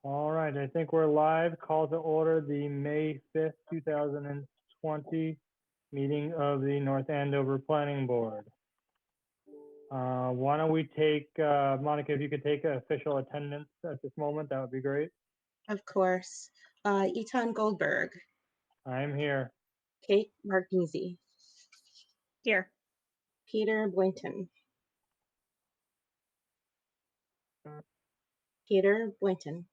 All right, I think we're live. Call to order the May 5th, 2020 meeting of the North Andover Planning Board. Why don't we take, Monica, if you could take official attendance at this moment, that would be great. Of course. Etan Goldberg. I'm here. Kate Martinez. Here. Peter Boynton. Peter Boynton.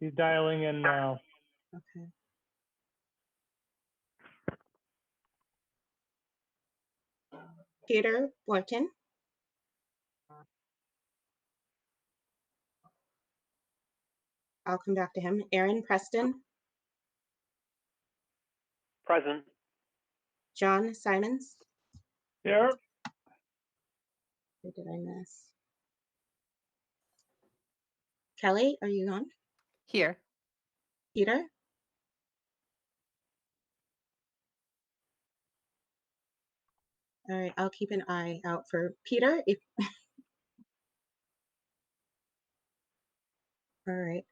He's dialing in now. Okay. Peter Boynton. I'll come back to him. Aaron Preston. Present. John Simons. Here. Who did I miss? Kelly, are you on? Here. Peter? All right, I'll keep an eye out for Peter. All right.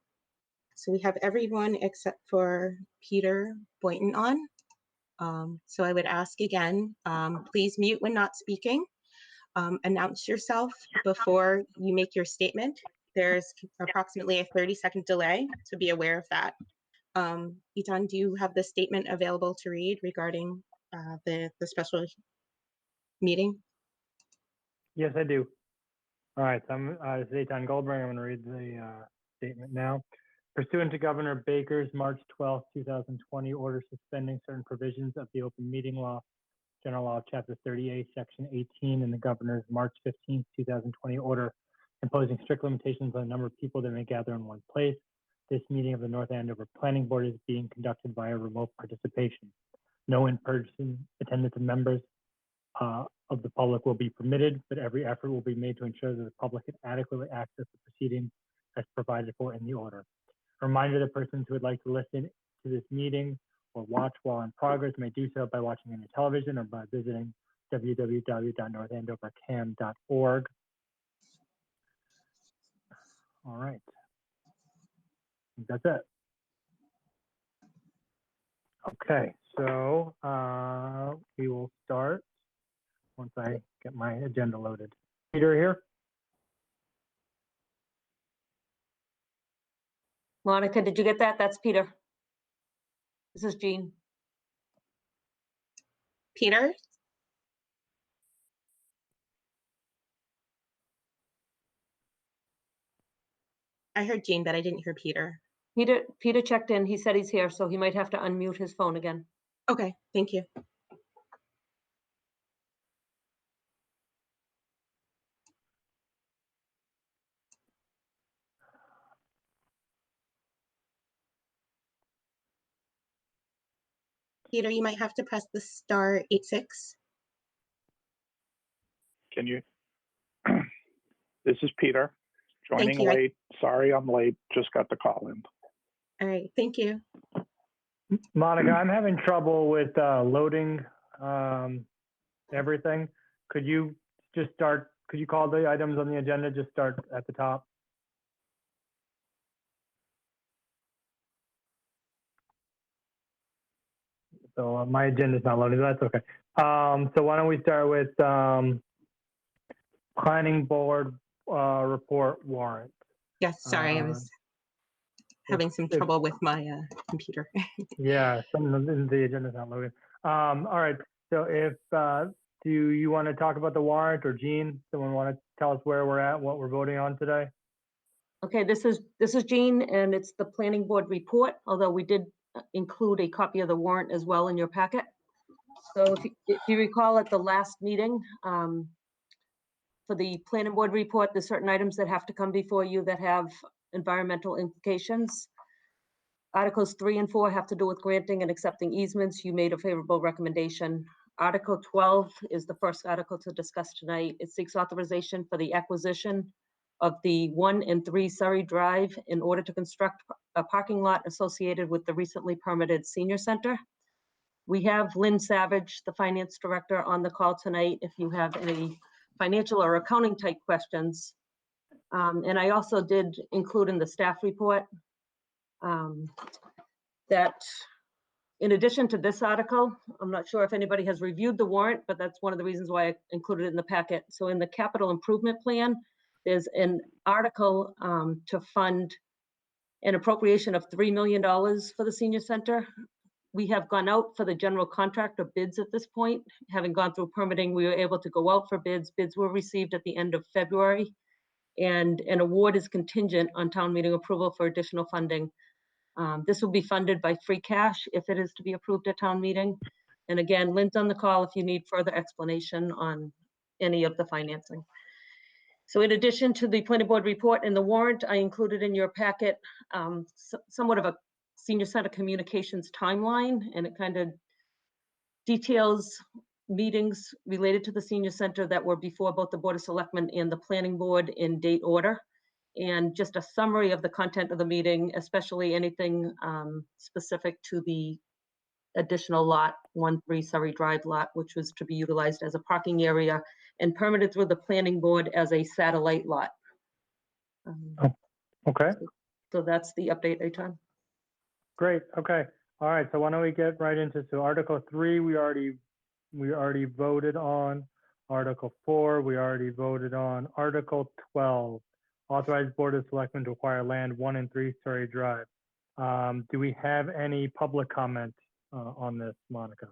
So we have everyone except for Peter Boynton on. So I would ask again, please mute when not speaking. Announce yourself before you make your statement. There's approximately a 30-second delay, so be aware of that. Etan, do you have the statement available to read regarding the special meeting? Yes, I do. All right, so this is Etan Goldberg. I'm going to read the statement now. Pursuant to Governor Baker's March 12, 2020 order suspending certain provisions of the open meeting law, General Law, Chapter 38, Section 18, and the Governor's March 15, 2020 order imposing strict limitations on the number of people that may gather in one place, this meeting of the North Andover Planning Board is being conducted via remote participation. No in-person attendance of members of the public will be permitted, but every effort will be made to ensure that the public can adequately access the proceedings as provided for in the order. A reminder that persons who would like to listen to this meeting or watch while in progress may do so by watching on your television or by visiting www.northandovercam.org. All right. I think that's it. Okay, so we will start once I get my agenda loaded. Peter here? Monica, did you get that? That's Peter. This is Jean. Peter? I heard Jean, but I didn't hear Peter. Peter checked in. He said he's here, so he might have to unmute his phone again. Okay, thank you. Peter, you might have to press the *86. Can you? This is Peter, joining you. late. Sorry I'm late. Just got the call in. All right, thank you. Monica, I'm having trouble with loading everything. Could you just start, could you call the items on the agenda, just start at the top? So my agenda is not loading, that's okay. So why don't we start with Planning Board report warrant. Yes, sorry, I was having some trouble with my computer. Yeah, some of the agenda is not loading. All right, so if, do you want to talk about the warrant, or Jean, someone want to tell us where we're at, what we're voting on today? Okay, this is Jean, and it's the planning board report, although we did include a copy of the warrant as well in your packet. So if you recall at the last meeting, for the planning board report, there's certain items that have to come before you that have environmental implications. Articles 3 and 4 have to do with granting and accepting easements. You made a favorable recommendation. Article 12 is the first article to discuss tonight. It seeks authorization for the acquisition of the 1 and 3 Surrey Drive in order to construct a parking lot associated with the recently permitted senior center. We have Lynn Savage, the finance director, on the call tonight. If you have any financial or accounting type questions, And I also did include in the staff report that in addition to this article, I'm not sure if anybody has reviewed the warrant, but that's one of the reasons why I included it in the packet. So in the capital improvement plan, there's an article to fund an appropriation of $3 million for the senior center. We have gone out for the general contractor bids at this point. Having gone through permitting, we were able to go out for bids. Bids were received at the end of February, and an award is contingent on town meeting approval for additional funding. This will be funded by free cash if it is to be approved at town meeting. And again, Lynn's on the call if you need further explanation on any of the financing. So in addition to the planning board report and the warrant, I included in your packet somewhat of a senior center communications timeline, and it kind of details meetings related to the senior center that were before both the Board of Selectmen and the planning board in date order. And just a summary of the content of the meeting, especially anything specific to the additional lot 13 Surrey Drive lot, which was to be utilized as a parking area and permitted through the planning board as a satellite lot. Okay, So that's the update, Adjourn. great. Okay. All right. So why don't we get right into, so Article 3, we already voted on. Article 4, we already voted on. Article 12, authorize Board of Selectmen to acquire land 1 and 3 Surrey Drive. Do we have any public comment on this, Monica?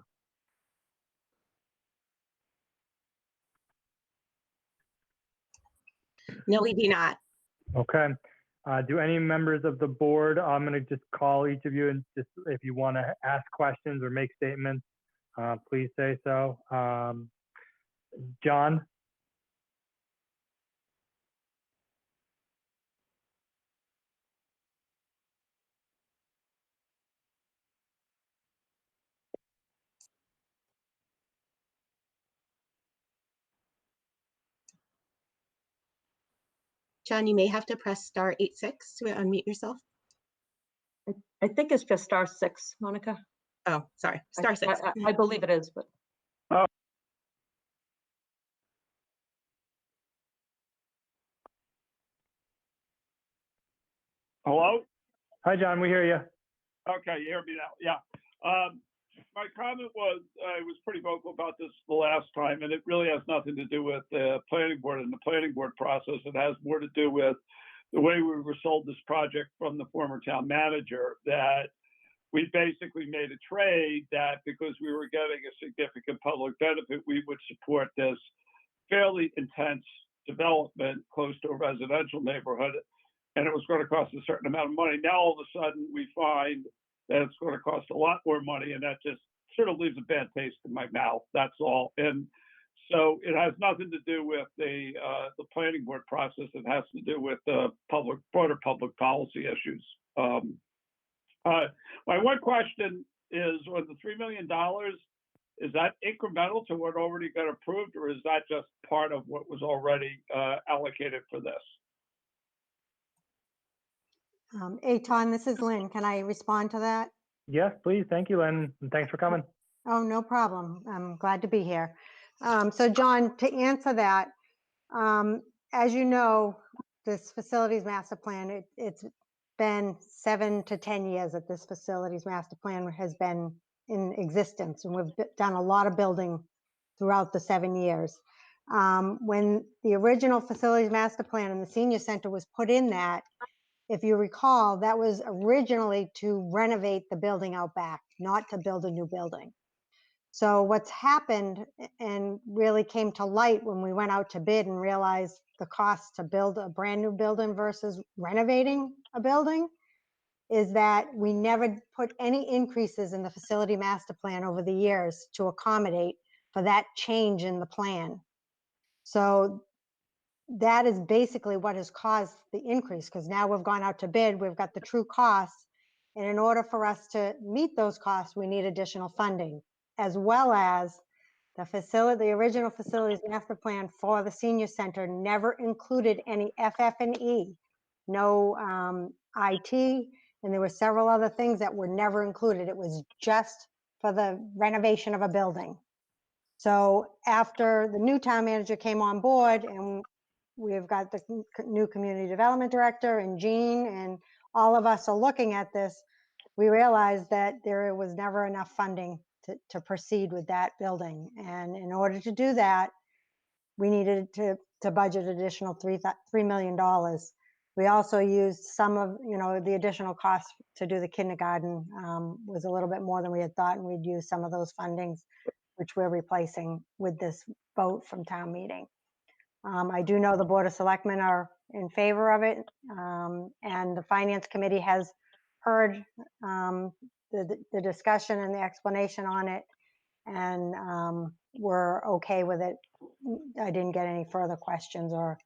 No, we do not. Okay. Do any members of the board, I'm going to just call each of you, and just if you want to ask questions or make statements, please say so. John? John, you may have to press *86 to unmute yourself. I think it's just *6, Monica. Oh, sorry, *6. I believe it is, but Hello? Hi, John, we hear you. Okay, you hear me now? Yeah. My comment was, I was pretty vocal about this the last time, and it really has nothing to do with the planning board and the planning board process. It has more to do with the way we were sold this project from the former town manager, that we basically made a trade that because we were getting a significant public benefit, we would support this fairly intense development close to a residential neighborhood, and it was going to cost a certain amount of money. Now, all of a sudden, we find that it's going to cost a lot more money, and that just sort of leaves a bad taste in my mouth. That's all. And so it has nothing to do with the planning board process. It has to do with the broader public policy issues. My one question is, on the $3 million, is that incremental to what already got approved, or is that just part of what was already allocated for this? Aton, this is Lynn. Can I respond to that? Yes, please. Thank you, Lynn, and thanks for coming. Oh, no problem. I'm glad to be here. So John, to answer that, as you know, this facilities master plan, it's been 7 to 10 years that this facilities master plan has been in existence, and we've done a lot of building throughout the 7 years. When the original facilities master plan and the senior center was put in that, if you recall, that was originally to renovate the building out back, not to build a new building. So what's happened and really came to light when we went out to bid and realized the cost to build a brand new building versus renovating a building is that we never put any increases in the facility master plan over the years to accommodate for that change in the plan. So that is basically what has caused the increase, because now we've gone out to bid, we've got the true costs, and in order for us to meet those costs, we need additional funding, as well as the original facilities master plan for the senior center never included any FF&E, no IT, and there were several other things that were never included. It was just for the renovation of a building. So after the new town manager came on board and we've got the new community development director and Jean, and all of us are looking at this, we realized that there was never enough funding to proceed with that building. And in order to do that, we needed to budget additional $3 million. We also used some of, the additional costs to do the kindergarten was a little bit more than we had thought, and we'd use some of those fundings, which we're replacing with this vote from town meeting. I do know the Board of Selectmen are in favor of it, and the Finance Committee has heard the discussion and the explanation on it, and we're okay with it. I didn't get any further questions or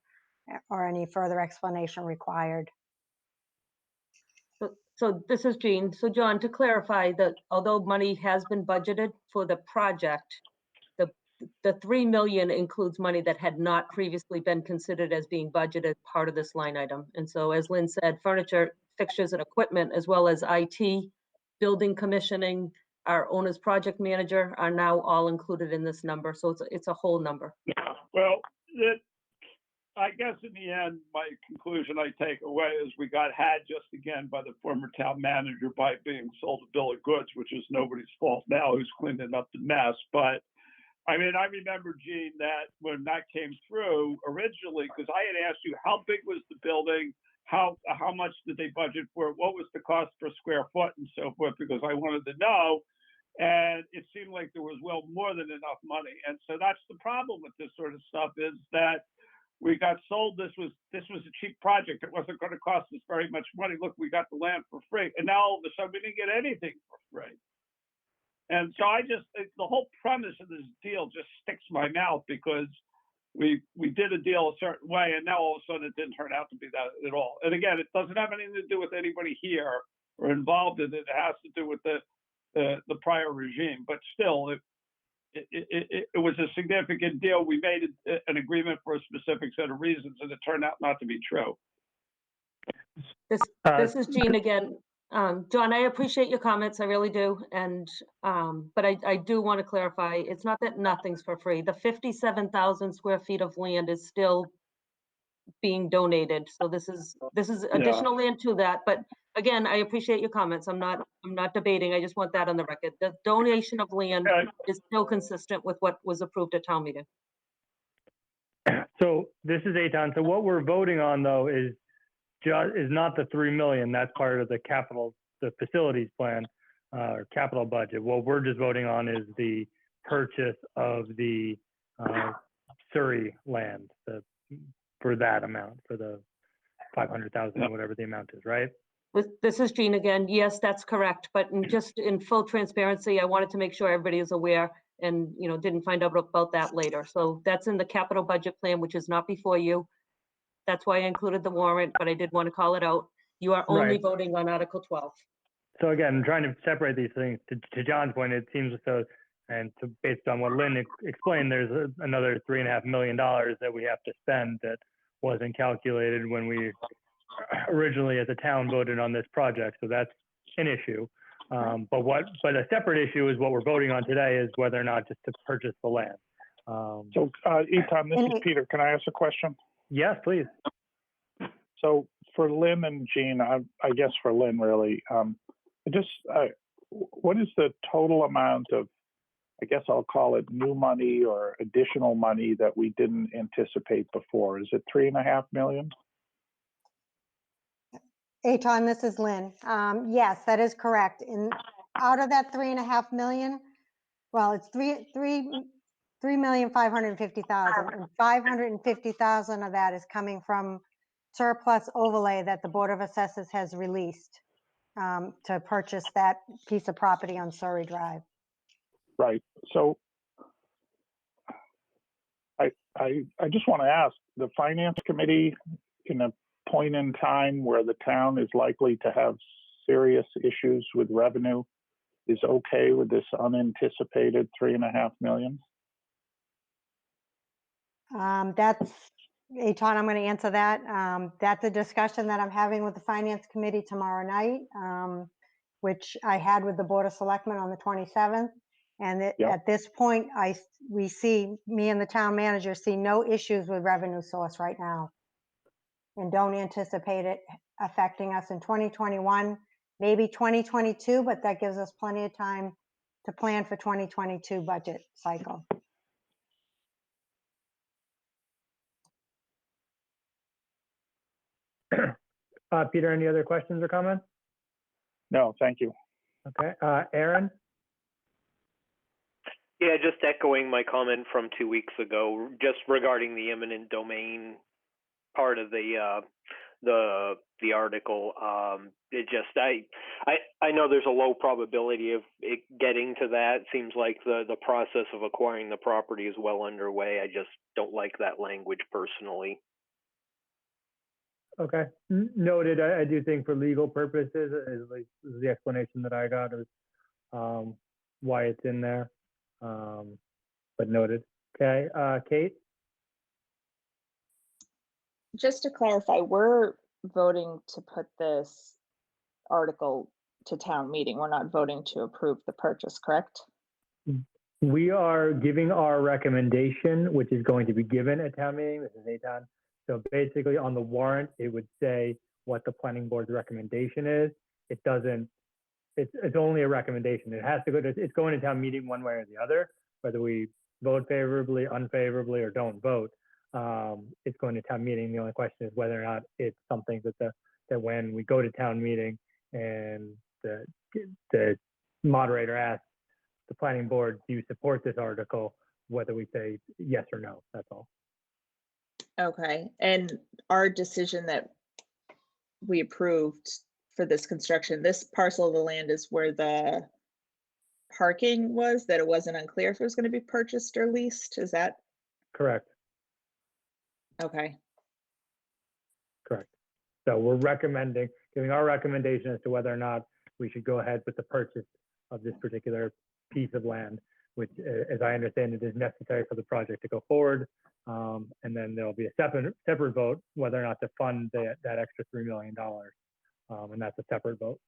any further explanation required. So this is Jean. So John, to clarify that although money has been budgeted for the project, the 3 million includes money that had not previously been considered as being budgeted part of this line item. And so as Lynn said, furniture, fixtures and equipment, as well as IT, building commissioning, our owner's project manager are now all included in this number. So it's a whole number. Well, I guess in the end, my conclusion I take away is we got had just again by the former town manager by being sold a bill of goods, which is nobody's fault now, who's cleaning up the mess. But I mean, I remember, Gene, that when that came through originally, because I had asked you how big was the building, how much did they budget for it, what was the cost per square foot and so forth, because I wanted to know. And it seemed like there was well more than enough money. And so that's the problem with this sort of stuff, is that we got sold this was a cheap project. It wasn't going to cost us very much money. Look, we got the land for free. And now all of a sudden we didn't get anything for free. And so the whole premise of this deal just sticks in my mouth, because we did a deal a certain way, and now all of a sudden it didn't turn out to be that at all. And again, it doesn't have anything to do with anybody here or involved in it. It has to do with the prior regime. But still, it was a significant deal. We made an agreement for a specific set of reasons, and it turned out not to be true. This is Jean again. John, I appreciate your comments, I really do. And but I do want to clarify, it's not that nothing's for free. The 57,000 square feet of land is still being donated. So this is additional land to that. But again, I appreciate your comments. I'm not debating. I just want that on the record. The donation of land is still consistent with what was approved at town meeting. So this is Eitan. So what we're voting on, though, is not the 3 million. That's part of the facilities plan or capital budget. What we're just voting on is the purchase of the Surrey land for that amount, for the 500,000, whatever the amount is, right? This is Jean again. Yes, that's correct. But just in full transparency, I wanted to make sure everybody is aware and didn't find out about that later. So that's in the capital budget plan, which is not before you. That's why I included the warrant, but I did want to call it out. You are only voting on Article 12. So again, I'm trying to separate these things. To John's point, it seems as though, and based on what Lynn explained, there's another $3.5 million that we have to spend that wasn't calculated when we originally as a town voted on this project. So that's an issue. But a separate issue is what we're voting on today is whether or not just to purchase the land. So Eitan, this is Peter. Can I ask a question? Yes, please. So for Lynn and Jean, I guess for Lynn really, what is the total amount of, I guess I'll call it new money or additional money that we didn't anticipate before? Is it $3.5 million? Eitan, this is Lynn. Yes, that is correct. Out of that 3.5 million, well, it's 3,550,000, and 550,000 of that is coming from surplus overlay that the Board of Assessors has released to purchase that piece of property on Surrey Drive. Right. So I just want to ask, the Finance Committee, in a point in time where the town is likely to have serious issues with revenue, is okay with this unanticipated $3.5 million? That's, Eitan, I'm going to answer that. That's a discussion that I'm having with the Finance Committee tomorrow night, which I had with the Board of Selectmen on the 27th. And Yep. at this point, me and the town manager see no issues with revenue source right now. And don't anticipate it affecting us in 2021, maybe 2022, but that gives us plenty of time to plan for 2022 budget cycle. Peter, any other questions or comments? No, thank you. Okay, Aaron? Yeah, just echoing my comment from 2 weeks ago, just regarding the eminent domain part of the article. It just I know there's a low probability of it getting to that. Seems like the process of acquiring the property is well underway. I just don't like that language personally. Okay, noted. I do think for legal purposes, is like the explanation that I got is why it's in there, but noted. Okay, Kate? Just to clarify, we're voting to put this article to town meeting. We're not voting to approve the purchase, correct? We are giving our recommendation, which is going to be given at town meeting. This is Eitan. So basically on the warrant, it would say what the planning board's recommendation is. It doesn't, it's only a recommendation. It has to go to, it's going to town meeting one way or the other, whether we vote favorably, unfavorably, or don't vote. It's going to town meeting. The only question is whether or not it's something that that when we go to town meeting and the moderator asks the planning board, do you support this article? Whether we say yes or no, that's all. Okay, and our decision that we approved for this construction, this parcel of the land is where the parking was, that it wasn't unclear if it was going to be purchased or leased, is that? Correct, Okay, correct. So we're recommending, giving our recommendation as to whether or not we should go ahead with the purchase of this particular piece of land, which, as I understand it, is necessary for the project to go forward. And then there'll be a separate vote whether or not to fund that extra $3 million. And that's a separate vote.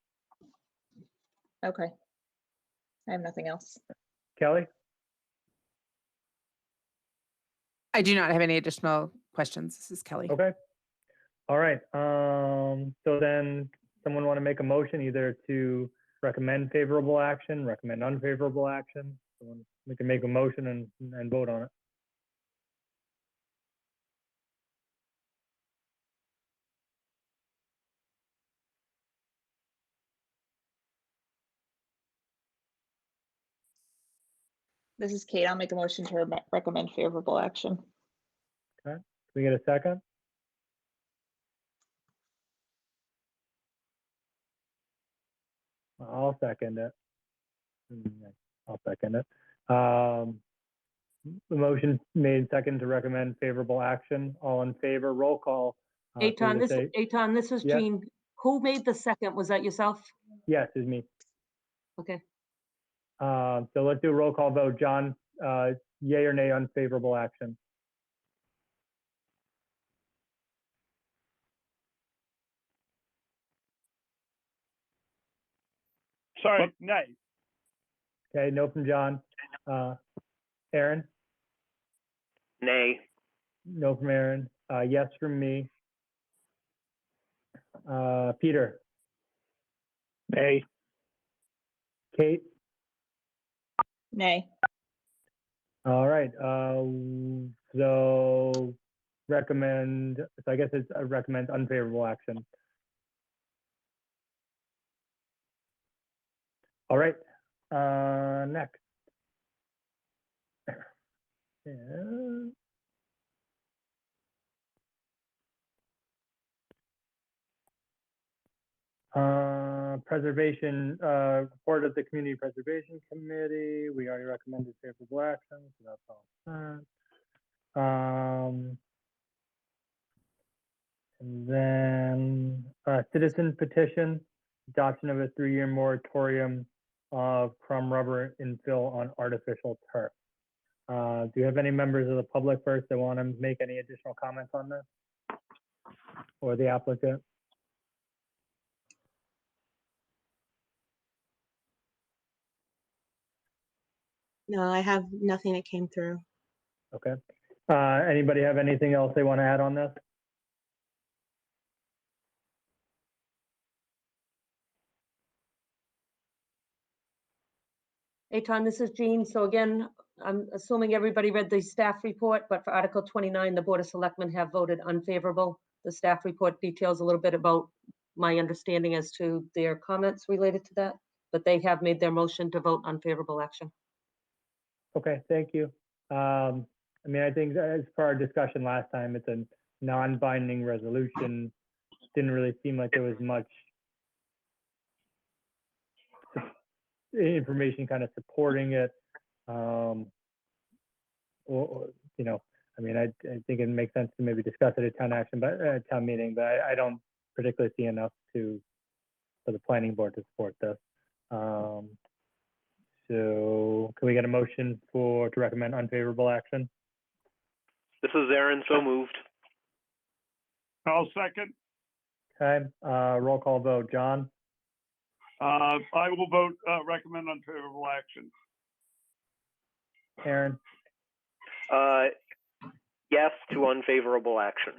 okay. I have nothing else. Kelly? I do not have any additional questions. This is Kelly. Okay. All right. So then someone want to make a motion either to recommend favorable action, recommend unfavorable action? We can make a motion and vote on it. This is Kate. I'll make a motion to recommend favorable action. Can we get a second? I'll second it. I'll second it. The motion made second to recommend favorable action. All in favor, roll call. Eitan, Peter, this is Yeah. Jean. Who made the second? Was that yourself? yes, is me. Okay. So let's do a roll call vote. John, yay or nay on favorable action? Sorry, nay. Okay, no from John. Aaron? Nay. No from Aaron. Yes from me. Peter? Nay. Kate? Nay. All right. So recommend, so I guess it's recommend unfavorable action. All right. Next. Yeah. Preservation, report of the Community Preservation Committee. We already recommended favorable action, so that's all set. And then citizen petition, adoption of a 3-year moratorium of crumb rubber infill on artificial turf. Do you have any members of the public first that want to make any additional comments on this? Or the applicant? No, I have nothing that came through. Okay. Anybody have anything else they want to add on this? Eitan, this is Jean. So again, I'm assuming everybody read the staff report, but for Article 29, the Board of Selectmen have voted unfavorable. The staff report details a little bit about my understanding as to their comments related to that, but they have made their motion to vote unfavorable action. Okay, thank you. I mean, I think that as per our discussion last time, it's a non-binding resolution. Didn't really seem like there was much information kind of supporting it. Or, you know, I mean, I think it makes sense to maybe discuss it at town meeting, but I don't particularly see enough for the planning board to support this. So can we get a motion to recommend unfavorable action? This is Aaron, so moved. I'll second. Okay, roll call vote. John? I will vote, recommend unfavorable action. Aaron? Yes to unfavorable action.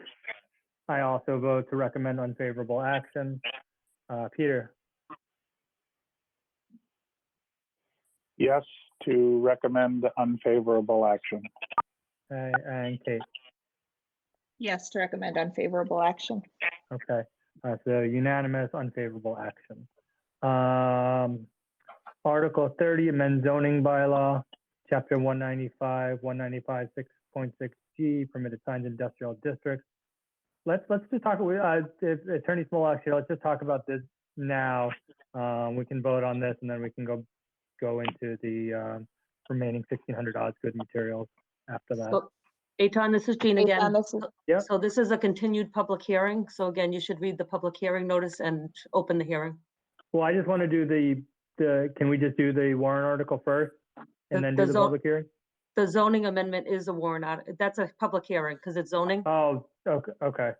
I also vote to recommend unfavorable action. Peter? Yes to recommend unfavorable action. Okay, and Kate? Yes, to recommend unfavorable action. Okay, so unanimous unfavorable action. Article 30, amend zoning bylaw, chapter 195, 195, 6.6G, permitted signs in industrial districts. Let's just talk, Attorney Smolak here, let's just talk about this now. We can vote on this and then we can go into the remaining 1,600 odds good materials after that. So, Eitan, this is Jean again. Eitan, this is- Yep. So this is a continued public hearing. So again, you should read the public hearing notice and open the hearing. Well, I just want to do can we just do the warrant article first and then do the public hearing? The zoning amendment is a warrant article. That's a public hearing because it's zoning. Oh, okay.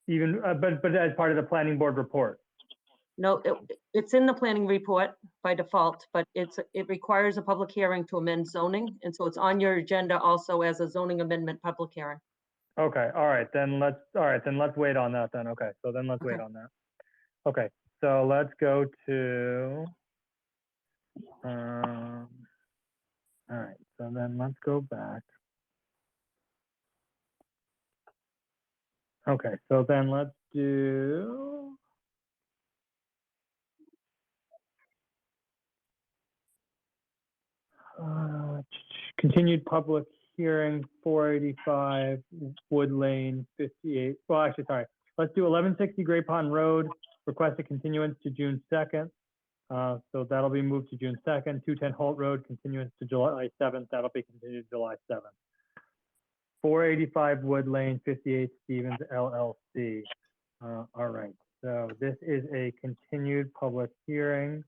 Even, but as part of the planning board report. No, it's in the planning report by default, but it requires a public hearing to amend zoning. And so it's on your agenda also as a zoning amendment public hearing. Okay, all right, then let's wait on that then. Okay, so then let's wait Okay. on that. Okay, so let's go to, all right, so then let's go back. Okay, so then let's do, continued public hearing 485 Wood Lane 58. Well, actually, sorry. Let's do 1160 Great Pond Road. Request a continuance to June 2nd. So that'll be moved to June 2nd. 210 Holt Road, continuance to July 7th. That'll be continued July 7th. 485 Wood Lane 58 Stevens LLC. All right. So this is a continued public hearing.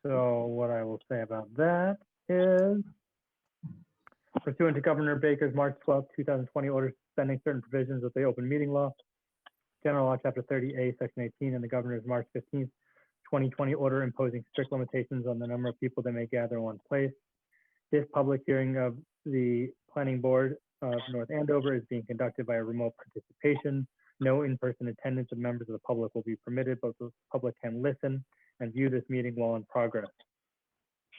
So what I will say about that is, pursuant to Governor Baker's March 12, 2020 order suspending certain provisions of the open meeting law, General Law, Chapter 30A, Section 18, and the Governor's March 15, 2020 order imposing strict limitations on the number of people that may gather in one place. This public hearing of the Planning Board of North Andover is being conducted by a remote participation. No in-person attendance of members of the public will be permitted, but the public can listen and view this meeting while in progress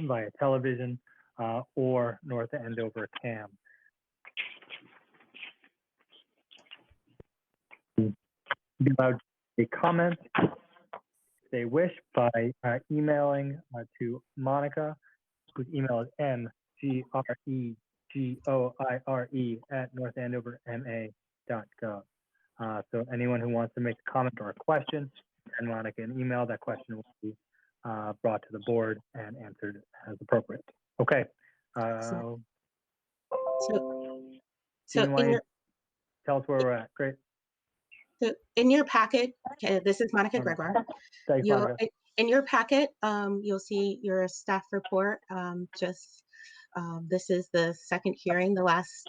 via television or North Andover CAM. Be allowed a comment if they wish by emailing to Monica, whose email is mgregoire@northandoverma.gov. So anyone who wants to make a comment or a question, send Monica an email. That question will be brought to the board and answered as appropriate. Okay. So Jean, why in don't you your, tell us where we're at? Great. so in your packet, okay, this is Monica Gregoire. Thanks, Monica. In your packet, you'll see your staff report. This is the second hearing. The last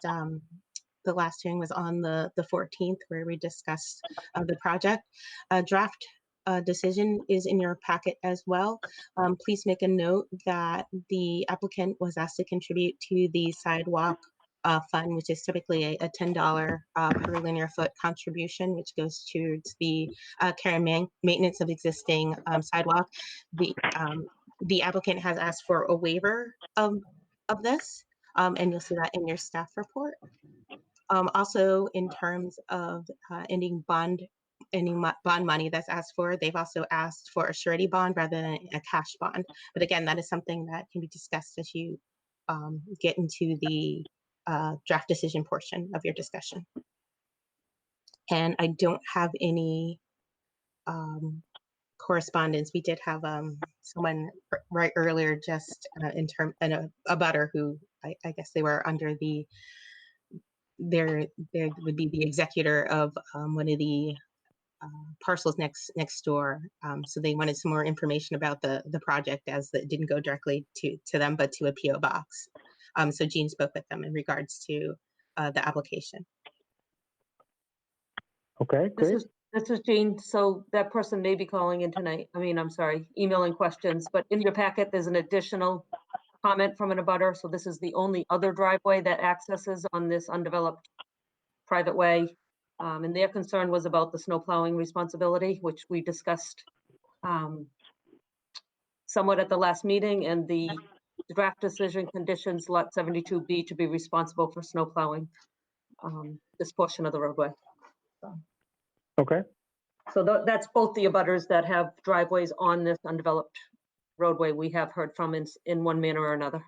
hearing was on the 14th, where we discussed the project. A draft decision is in your packet as well. Please make a note that the applicant was asked to contribute to the sidewalk fund, which is typically a $10 per linear foot contribution, which goes towards the care and maintenance of existing sidewalk. The applicant has asked for a waiver of this, and you'll see that in your staff report. Also, in terms of any bond money that's asked for, they've also asked for a surety bond rather than a cash bond. But again, that is something that can be discussed as you get into the draft decision portion of your discussion. And I don't have any correspondence. We did have someone right earlier just a butter who I guess they were under the there would be the executor of one of the parcels next door. So they wanted some more information about the project, as it didn't go directly to them, but to a PO box. So Jean spoke with them in regards to the application. Okay, great. This is Jean. So that person may be calling in tonight. I mean, I'm sorry, emailing questions, but in your packet, there's an additional comment from an abutter. So this is the only other driveway that accesses on this undeveloped private way. And their concern was about the snow plowing responsibility, which we discussed somewhat at the last meeting, and the draft decision conditions lot 72B to be responsible for snow plowing this portion of the roadway. Okay. So that's both the abutters that have driveways on this undeveloped roadway we have heard from in one manner or another.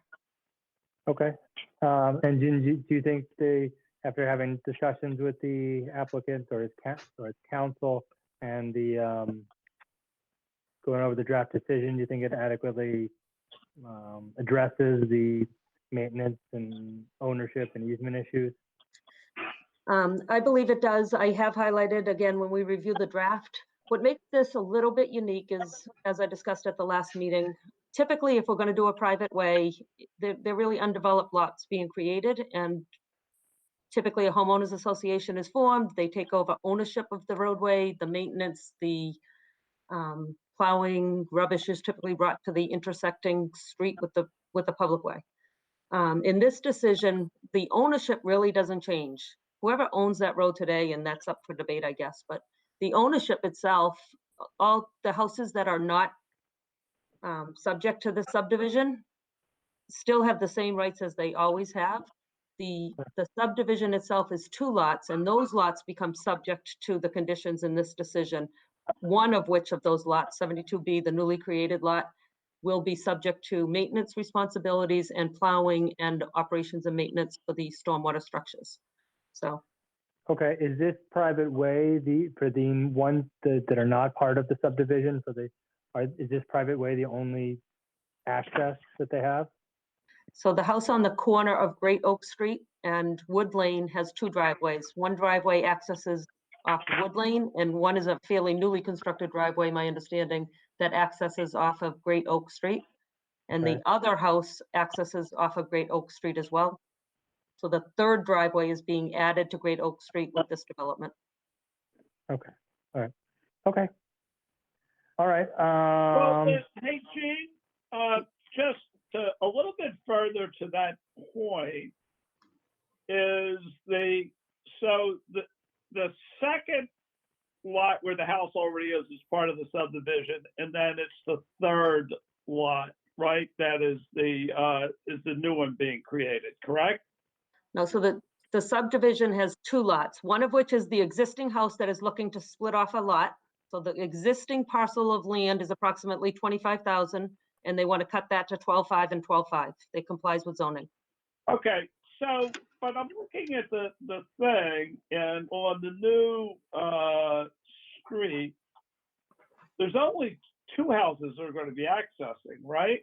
Okay. And do you think they, after having discussions with the applicant or his counsel and the going over the draft decision, do you think it adequately addresses the maintenance and ownership and easement issues? I believe it does. I have highlighted again when we review the draft. What makes this a little bit unique is, as I discussed at the last meeting, typically if we're going to do a private way, they're really undeveloped lots being created, and typically a homeowners association is formed. They take over ownership of the roadway, the maintenance, the plowing, rubbish is typically brought to the intersecting street with the public way. In this decision, the ownership really doesn't change. Whoever owns that road today, and that's up for debate, I guess, but the ownership itself, all the houses that are not subject to the subdivision still have the same rights as they always have. The subdivision itself is 2 lots, and those lots become subject to the conditions in this decision. One of which of those lots, 72B, the newly created lot, will be subject to maintenance responsibilities and plowing and operations and maintenance for the stormwater structures. So. Okay, is this private way for the ones that are not part of the subdivision? Is this private way the only access that they have? So the house on the corner of Great Oak Street and Wood Lane has 2 driveways. One driveway accesses off Wood Lane, and one is a fairly newly constructed driveway, my understanding, that accesses off of Great Oak Street. And Okay. the other house accesses off of Great Oak Street as well. So the 3rd driveway is being added to Great Oak Street with this development. Okay, all right. Okay. All right. Hey, Gene, just a little bit further to that point is the second lot where the house already is part of the subdivision, and then it's the 3rd lot, right? That is the new one being created, correct? No, so the subdivision has 2 lots, one of which is the existing house that is looking to split off a lot. So the existing parcel of land is approximately 25,000, and they want to cut that to 12.5 and 12.5. It complies with zoning. Okay, so, but I'm looking at the thing, and on the new street, there's only 2 houses that are going to be accessing, right?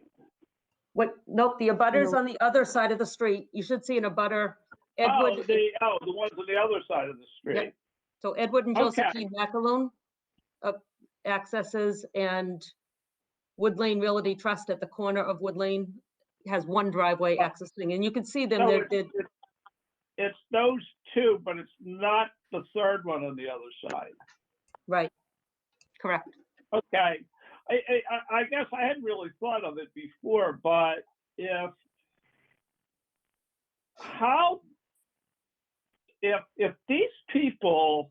Nope, the abutters on the other side of the street. You should see an abutter. Edward. The ones on the other side of the street. Yep. So Edward and Okay. Josephine McAloon accesses, and Wood Lane Realty Trust at the corner of Wood Lane has 1 driveway accessing, and you can see them. So it's those 2, but it's not the 3rd one on the other side. Right. Correct. Okay. I guess I hadn't really thought of it before, but if these people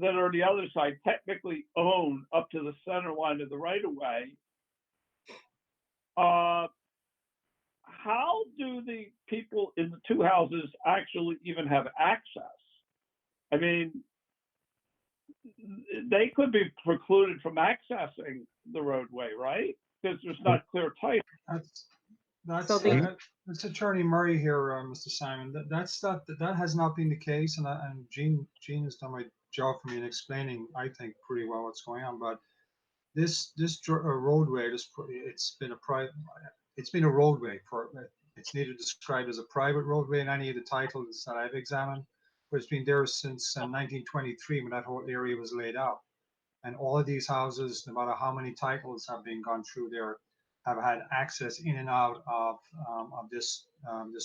that are on the other side technically own up to the center line of the right of way, how do the people in the two houses actually even have access? I mean, they could be precluded from accessing the roadway, right? Because there's not clear title. So the- That's Attorney Murray here, Mr. Simon. That has not been the case, and Jean has done my job for me in explaining, I think, pretty well what's going on. But this roadway, it's been a roadway it's neither described as a private roadway in any of the titles that I've examined, but it's been there since 1923 when that whole area was laid out. And all of these houses, no matter how many titles have been gone through there, have had access in and out of this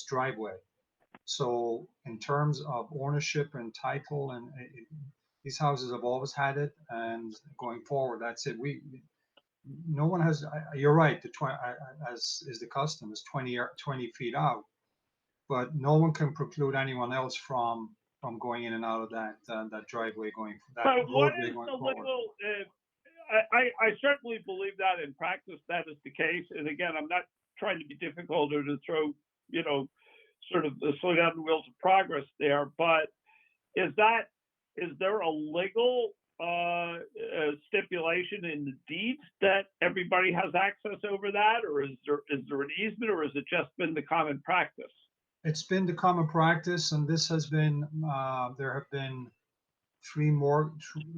driveway. So in terms of ownership and title, and these houses have always had it, and going forward, that's it. No one has. You're right. As is the custom, is 20 feet out, but no one can preclude anyone else from going in and out of that driveway going that But what roadway is going the forward. legal? I certainly believe that in practice that is the case. And again, I'm not trying to be difficult or to throw, sort of slow down the wheels of progress there. But is there a legal stipulation in the deeds that everybody has access over that, or is there an easement, or has it just been the common practice? It's been the common practice, and this has been. There have been three more.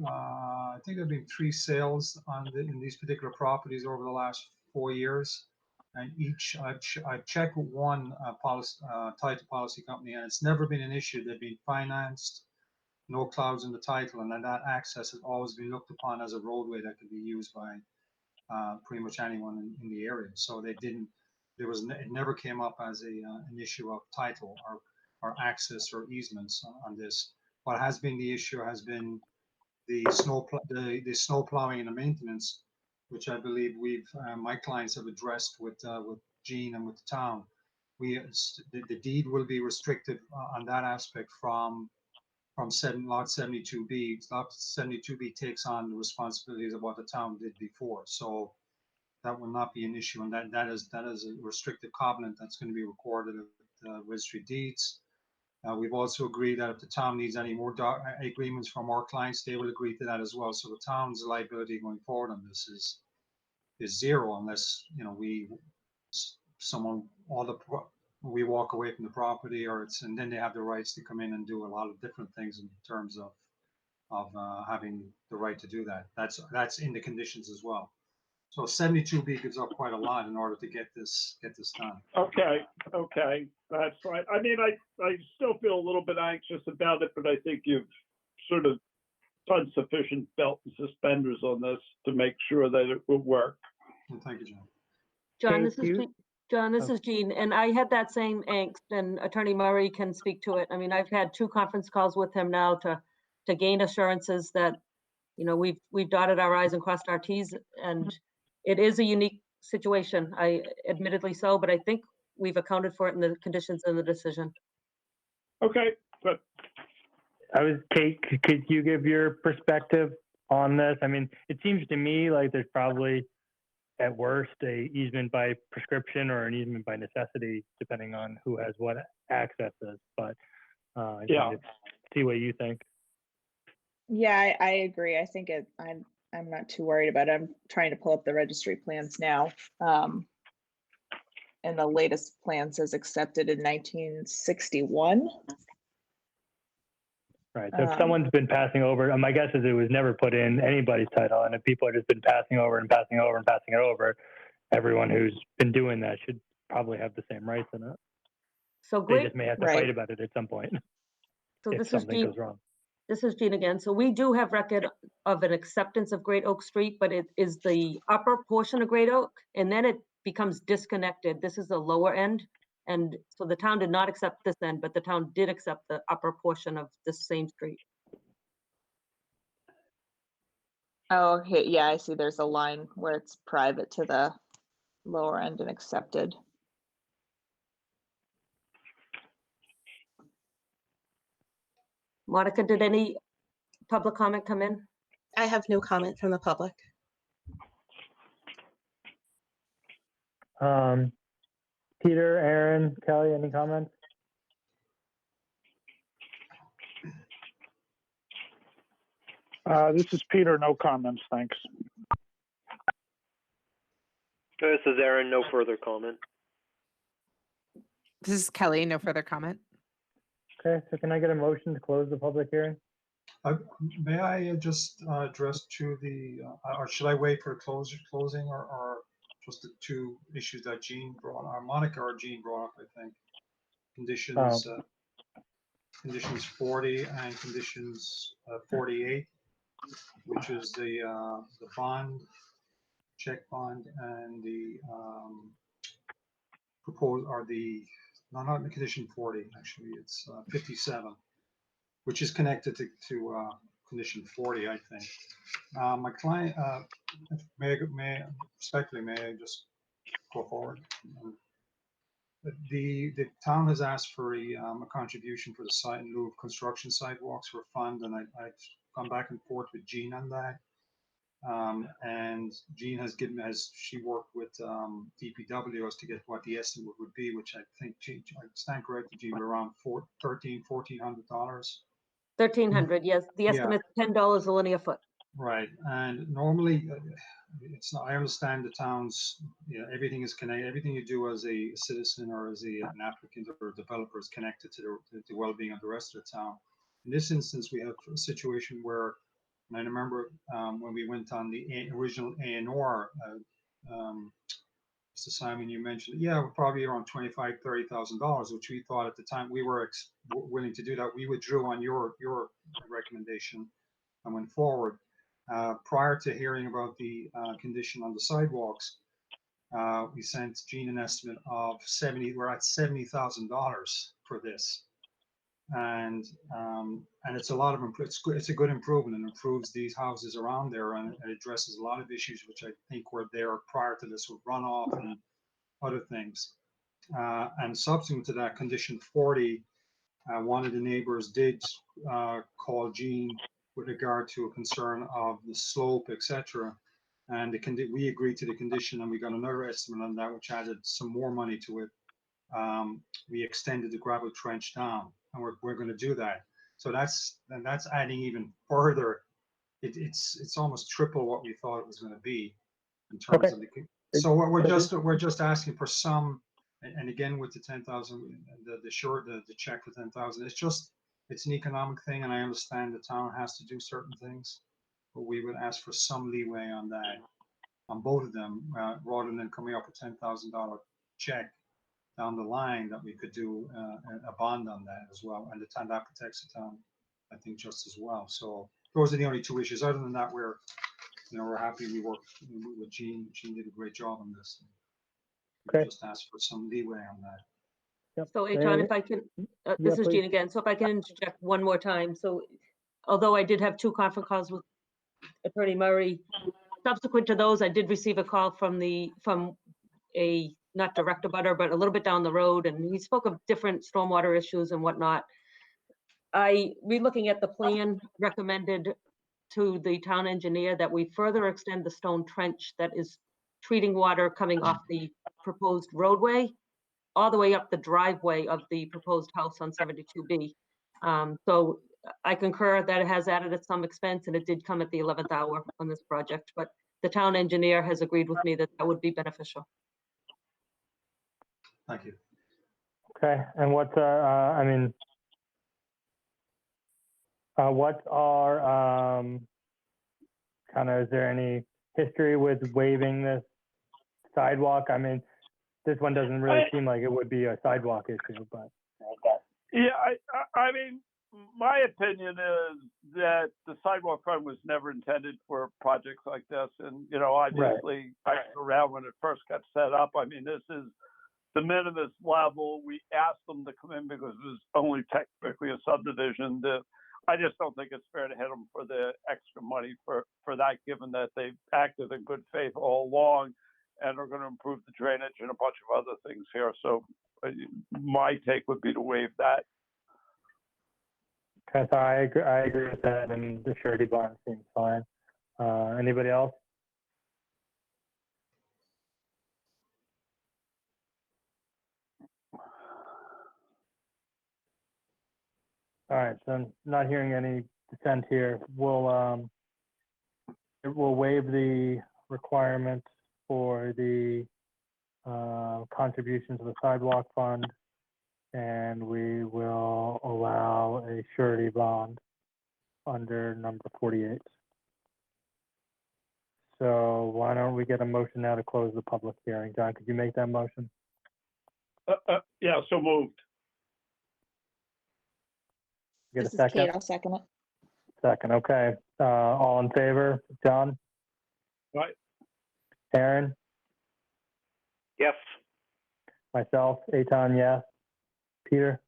I think there have been 3 sales in these particular properties over the last 4 years, and each I've checked with one title policy company, and it's never been an issue. They've been financed. No clouds in the title, and that access has always been looked upon as a roadway that could be used by pretty much anyone in the area. So it never came up as an issue of title or access or easements on this. What has been the issue has been the snow plowing and the maintenance, which I believe my clients have addressed with Jean and with the town. The deed will be restricted on that aspect from lot 72B. Lot 72B takes on the responsibilities of what the town did before. So that will not be an issue. And that is a restrictive covenant that's going to be recorded at the registry of deeds. We've also agreed that if the town needs any more agreements from our clients, they will agree to that as well. So the town's liability going forward on this is zero unless, we walk away from the property, and then they have the rights to come in and do a lot of different things in terms of having the right to do that. That's in the conditions as well. So 72B gives up quite a lot in order to get this done. Okay, that's right. I mean, I still feel a little bit anxious about it, but I think you've sort of done sufficient belt and suspenders on this to make sure that it will work. Well, thank you, John. John, Thank you. this is Jean, and I had that same angst, and Attorney Murray can speak to it. I mean, I've had 2 conference calls with him now to gain assurances that, we've dotted our I's and crossed our T's, and it is a unique situation, admittedly so, but I think we've accounted for it in the conditions of the decision. Okay, good. Kate, could you give your perspective on this? I mean, it seems to me like there's probably, at worst, a easement by prescription or an easement by necessity, depending on who has what accesses. But Yeah. See what you think. Yeah, I agree. I think I'm not too worried about it. I'm trying to pull up the registry plans now. And the latest plan says accepted in 1961. Right. So if someone's been passing over, my guess is it was never put in anybody's title, and if people have just been passing over and passing over and passing it over, everyone who's been doing that should probably have the same rights in it. So They great. just may have to Right. fight about it at some point So if this is something Jean. goes wrong. This is Jean again. So we do have record of an acceptance of Great Oak Street, but it is the upper portion of Great Oak, and then it becomes disconnected. This is the lower end. And so the town did not accept this end, but the town did accept the upper portion of the same street. Oh, okay, yeah, I see there's a line where it's private to the lower end and accepted. Monica, did any public comment come in? I have no comment from the public. Peter, Aaron, Kelly, any comments? This is Peter, no comments, thanks. This is Aaron, no further comment. This is Kelly, no further comment. Okay, so can I get a motion to close the public hearing? May I just address to the, or should I wait for closing or just the two issues that Jean brought, or Monica or Jean brought up, I think? Conditions, conditions 40 and conditions 48, which is the bond, check bond, and the proposed, or the, no, not the condition 40, actually, it's 57, which is connected to condition 40, I think. My client, respectfully, may I just go forward? The town has asked for a contribution for the site in lieu of construction sidewalks for a fund, and I've gone back and forth with Jean on that. And Jean has given, as she worked with DPW as to get what the estimate would be, which I think, I stand corrected, Jean, around $1,400. 1,300, yes. The Yeah. estimate's $10 a linear foot. Right, and normally, it's not, I understand the towns, you know, everything is connected, everything you do as a citizen or as an applicant or a developer is connected to the well-being of the rest of the town. In this instance, we have a situation where, and I remember when we went on the original A&R, Mr. Simon, you mentioned, yeah, we're probably around $25,000, $30,000, which we thought at the time we were willing to do that. We withdrew on your recommendation and went forward. Prior to hearing about the condition on the sidewalks, we sent Jean an estimate of we're at $70,000 for this. And it's a lot of, it's a good improvement and improves these houses around there, and it addresses a lot of issues which I think were there prior to this with runoff and other things. And subsequent to that, condition 40, one of the neighbors did call Jean with regard to a concern of the slope, etc. And we agreed to the condition, and we got another estimate on that, which added some more money to it. We extended the gravel trench down, and we're going to do that. So that's adding even further. It's almost triple what we thought it was going to be in terms of the. So we're just asking for some, and again with the 10,000, the check for 10,000. It's an economic thing, and I understand the town has to do certain things, but we would ask for some leeway on that, on both of them, rather than coming up with $10,000 check down the line, that we could do a bond on that as well, and that protects the town, I think, just as well. So those are the only two issues. Other than that, we're happy. We worked with Jean. Jean did a great job on this. We just asked for some leeway on that. Yep. So, John, if I can, this is Jean again. So if I can interject one more time. So although I did have 2 conference calls with Attorney Murray, subsequent to those, I did receive a call from a, not direct abutter, but a little bit down the road, and he spoke of different stormwater issues and whatnot. Re-looking at the plan, recommended to the town engineer that we further extend the stone trench that is treating water coming off the proposed roadway all the way up the driveway of the proposed house on 72B. So I concur that it has added at some expense, and it did come at the 11th hour on this project, but the town engineer has agreed with me that that would be beneficial. Thank you. Okay, and what's our, what's our, kind of, is there any history with waiving this sidewalk? I mean, this one doesn't really seem like it would be a sidewalk issue, but. Yeah, I mean, my opinion is that the sidewalk fund was never intended for projects like this. And, you know, obviously, I was around when it first got set up. I mean, this is the minimus level. We asked them to come in because it was only technically a subdivision. I just don't think it's fair to hit them for the extra money for that, given that they've acted in good faith all along and are going to improve the drainage and a bunch of other things here. So my take would be to waive that. Okay, so I agree with that, and the surety bond seems fine. Anybody else? All right, so I'm not hearing any dissent here. We'll waive the requirement for the contributions to the sidewalk fund, and we will allow a surety bond under number 48. So why don't we get a motion now to close the public hearing? John, could you make that motion? Yeah, so moved. Get a This is second? Kate, I'll second it. Second, okay. All in favor? John? Right. Aaron? Yes. Myself, Eitan, yes. Peter?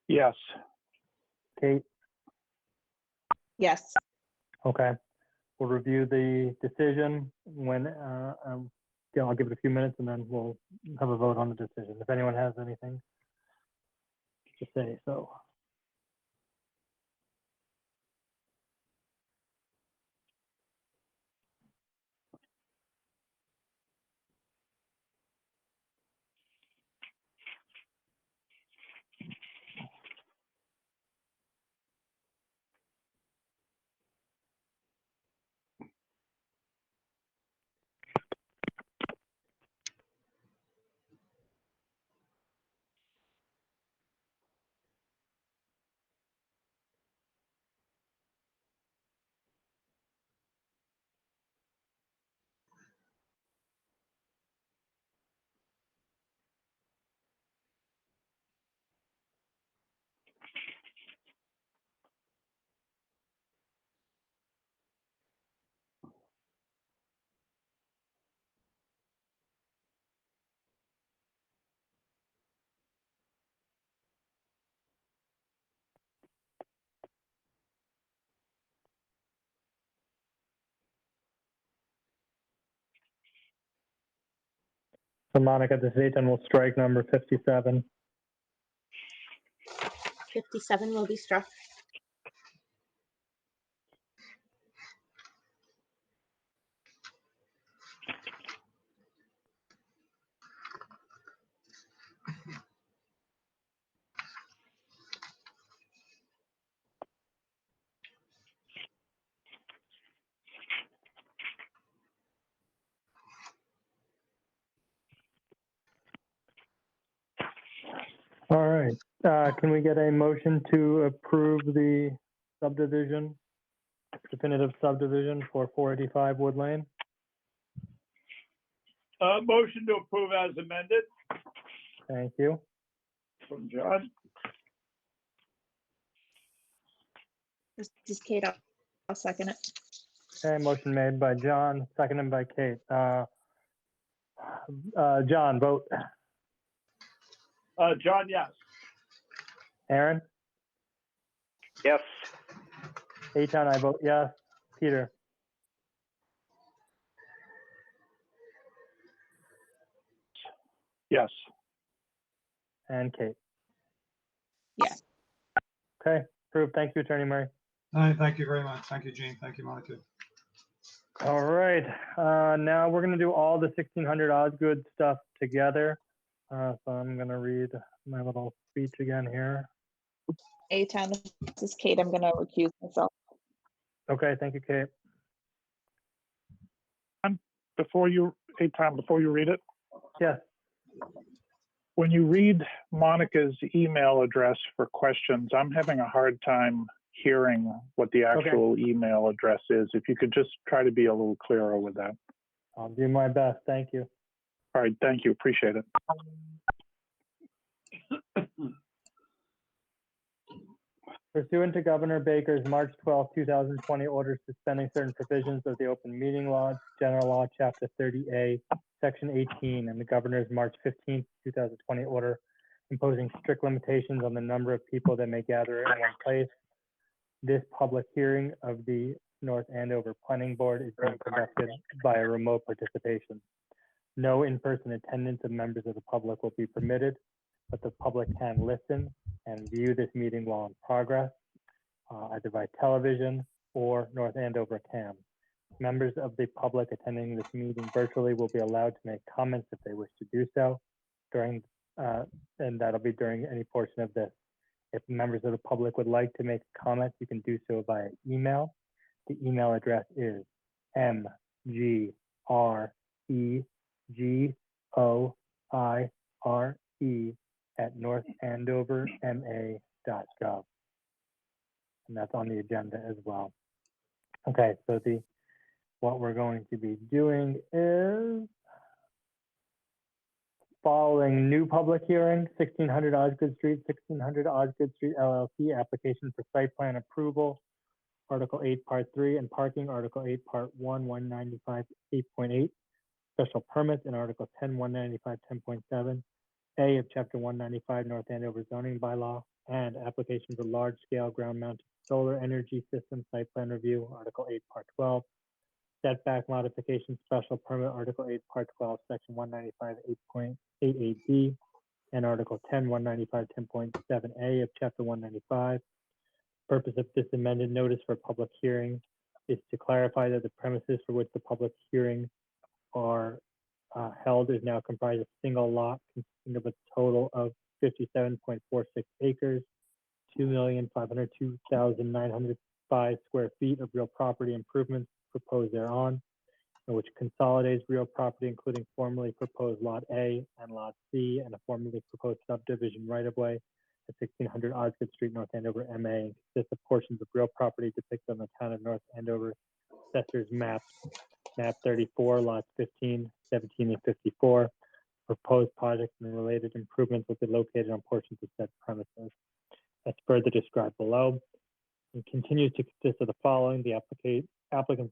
Yes. Kate? Yes. Okay. We'll review the decision when, yeah, I'll give it a few minutes and then we'll have a vote on the decision. If anyone has anything to say, so. So Monica, this Eitan will strike number 57. 57 will be struck. All right. Can we get a motion to approve the subdivision, definitive subdivision for 485 Wood Lane? Motion to approve as amended Thank you. from John. This is Kate, I'll second it. Okay, motion made by John, seconded by Kate. John, vote. John, yes. Aaron? Yes. Eitan, I vote yes. Peter? Yes. And Kate? Yes. Okay, approved. Thank you, Attorney Murray. All right, thank you very much. Thank you, Gene. Thank you, Monica. All right, now we're gonna do all the 1600 Osgood stuff together. So I'm gonna read my little speech again here. A-Town, this is Kate, I'm gonna recuse myself. Okay, thank you, Kate. Before you read it, Yes, when you read Monica's email address for questions, I'm having a hard time hearing what the actual email address is. If you could just try to be a little clearer with that. I'll do my best. Thank you. All right, thank you. Appreciate it. Pursuant to Governor Baker's March 12, 2020 order suspending certain provisions of the Open Meeting Law, General Law, Chapter 30A, Section 18, and the Governor's March 15, 2020 order imposing strict limitations on the number of people that may gather in one place. This public hearing of the North Andover Planning Board is being conducted by a remote participation. No in-person attendance of members of the public will be permitted, but the public can listen and view this meeting while in progress, either by television or North Andover Cam. Members of the public attending this meeting virtually will be allowed to make comments if they wish to do so during, and that'll be during any portion of this. If members of the public would like to make a comment, you can do so via email. The email address is mgreire@northandoverma.gov. And that's on the agenda as well. Okay, so what we're going to be doing is following new public hearing, 1600 Osgood Street, 1600 Osgood Street LLC, application for site plan approval, Article 8, Part 3, and parking, Article 8, Part 1, 195, 8.8, special permits, and Article 10, 195, 10.7, A of Chapter 195, North Andover zoning bylaw, and application for large-scale ground-mounted solar energy system site plan review, Article 8, Part 12, setback modification special permit, Article 8, Part 12, Section 195, 8.88B, and Article 10, 195, 10.7A of Chapter 195. Purpose of this amended notice for public hearing is to clarify that the premises for which the public hearing are held is now comprised of single lot consisting of a total of 57.46 acres, 2,502,905 square feet of real property improvements proposed thereon, and which consolidates real property including formerly proposed Lot A and Lot C and a formerly proposed subdivision right-of-way at 1600 Osgood Street, North Andover, MA, and consists of portions of real property depicted on the town of North Andover Assessor's map 34, lots 15, 17, and 54. Proposed projects and related improvements will be located on portions of said premises, as further described below. And continues to consist of the following: the applicant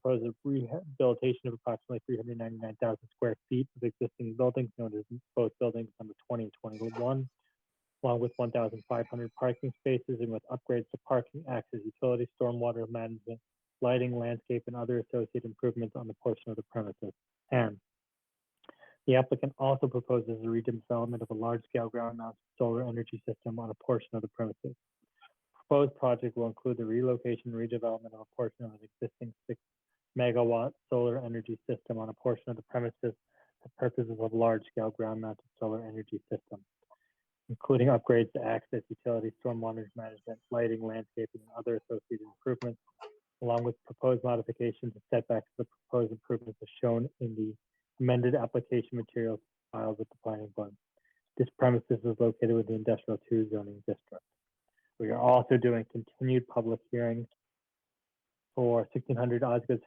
proposes a rehabilitation of approximately 399,000 square feet of existing buildings, known as both buildings number 20 and 21, along with 1,500 parking spaces, and with upgrades to parking, access, utility, stormwater management, lighting, landscape, and other associated improvements on the portion of the premises. And the applicant also proposes a redevelopment of a large-scale ground-mounted solar energy system on a portion of the premises. Proposed project will include the relocation and redevelopment of a portion of an existing 6-megawatt solar energy system on a portion of the premises for purposes of large-scale ground-mounted solar energy system, including upgrades to access, utility, stormwater management, lighting, landscaping, and other associated improvements, along with proposed modifications and setbacks to the proposed improvements as shown in the amended application materials filed with the planning board. This premises is located within the Industrial 2 zoning district. We are also doing continued public hearings for 1600 Osgood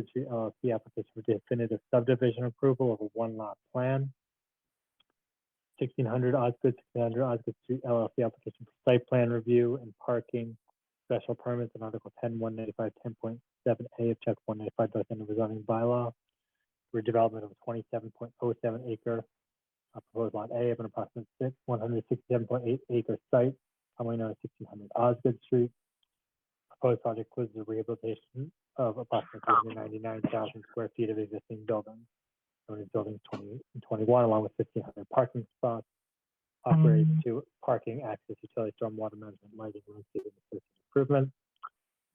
Street LLC, application for definitive subdivision approval of a one-lot plan. 1600 Osgood Street LLC, application for site plan review and parking, special permits, and Article 10, 195, 10.7A of Chapter 195 North Andover zoning bylaw, redevelopment of a 27.07 acre proposed Lot A of an approximate 167.8 acre site, commonly known as 1600 Osgood Street. Proposed project includes the rehabilitation of approximately 399,000 square feet of existing buildings, known as buildings 20 and 21, along with 1,500 parking spots, upgrades to parking, access, utility, stormwater management, lighting, landscaping, and associated improvements.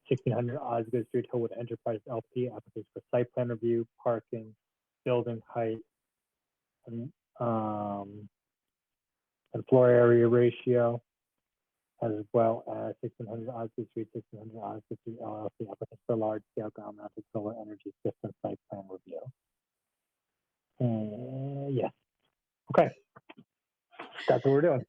1600 Osgood Street, Hillwood Enterprise LP, application for site plan review, parking, building height, and floor area ratio, as well as 1600 Osgood Street, 1600 Osgood Street LLC, application for large-scale ground-mounted solar energy system site plan review. Yes. Okay. That's what we're doing.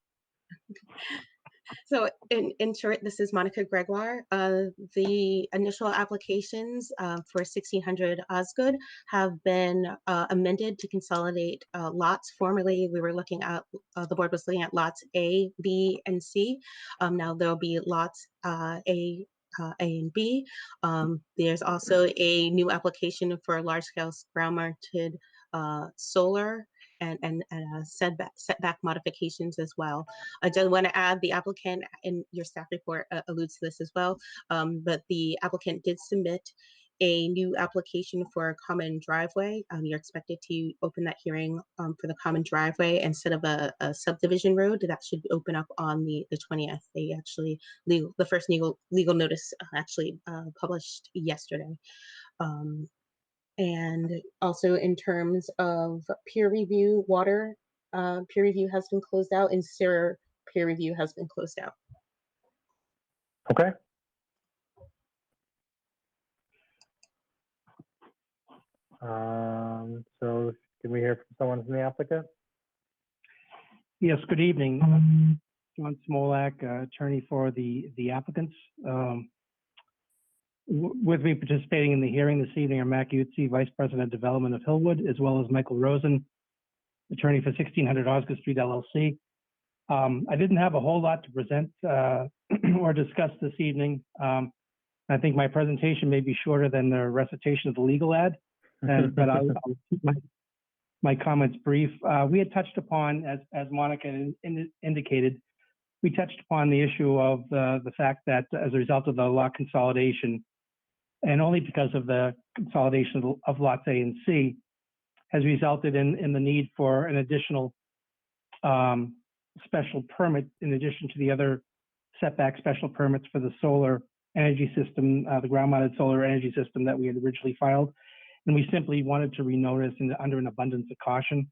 So in short, this is Monica Gregoire. The initial applications for 1600 Osgood have been amended to consolidate lots. Formerly, we were looking at, the board was looking at lots A, B, and C. Now there'll be lots A and B. There's also a new application for large-scale ground-mounted solar and setback modifications as well. I just want to add the applicant, in your staff report alludes to this as well, but the applicant did submit a new application for a common driveway. You're expected to open that hearing for the common driveway instead of a subdivision road. That should open up on the 20th. They actually, the first legal notice actually published yesterday. And also in terms of peer review, water peer review has been closed out and sewer peer review has been closed out. Okay. So can we hear from someone from the applicant? Yes, good evening. John Smolak, attorney for the applicants. With me participating in the hearing this evening are Mac Utzi, Vice President of Development of Hillwood, as well as Michael Rosen, attorney for 1600 Osgood Street LLC. I didn't have a whole lot to present or discuss this evening. I think my presentation may be shorter than the recitation of the legal ad, but I'll keep my comments brief. We had touched upon, as Monica indicated, we touched upon the issue of the fact that as a result of the lot consolidation, and only because of the consolidation of lots A and C, has resulted in the need for an additional special permit in addition to the other setback special permits for the solar energy system, the ground-mounted solar energy system that we had originally filed. And we simply wanted to renotice under an abundance of caution.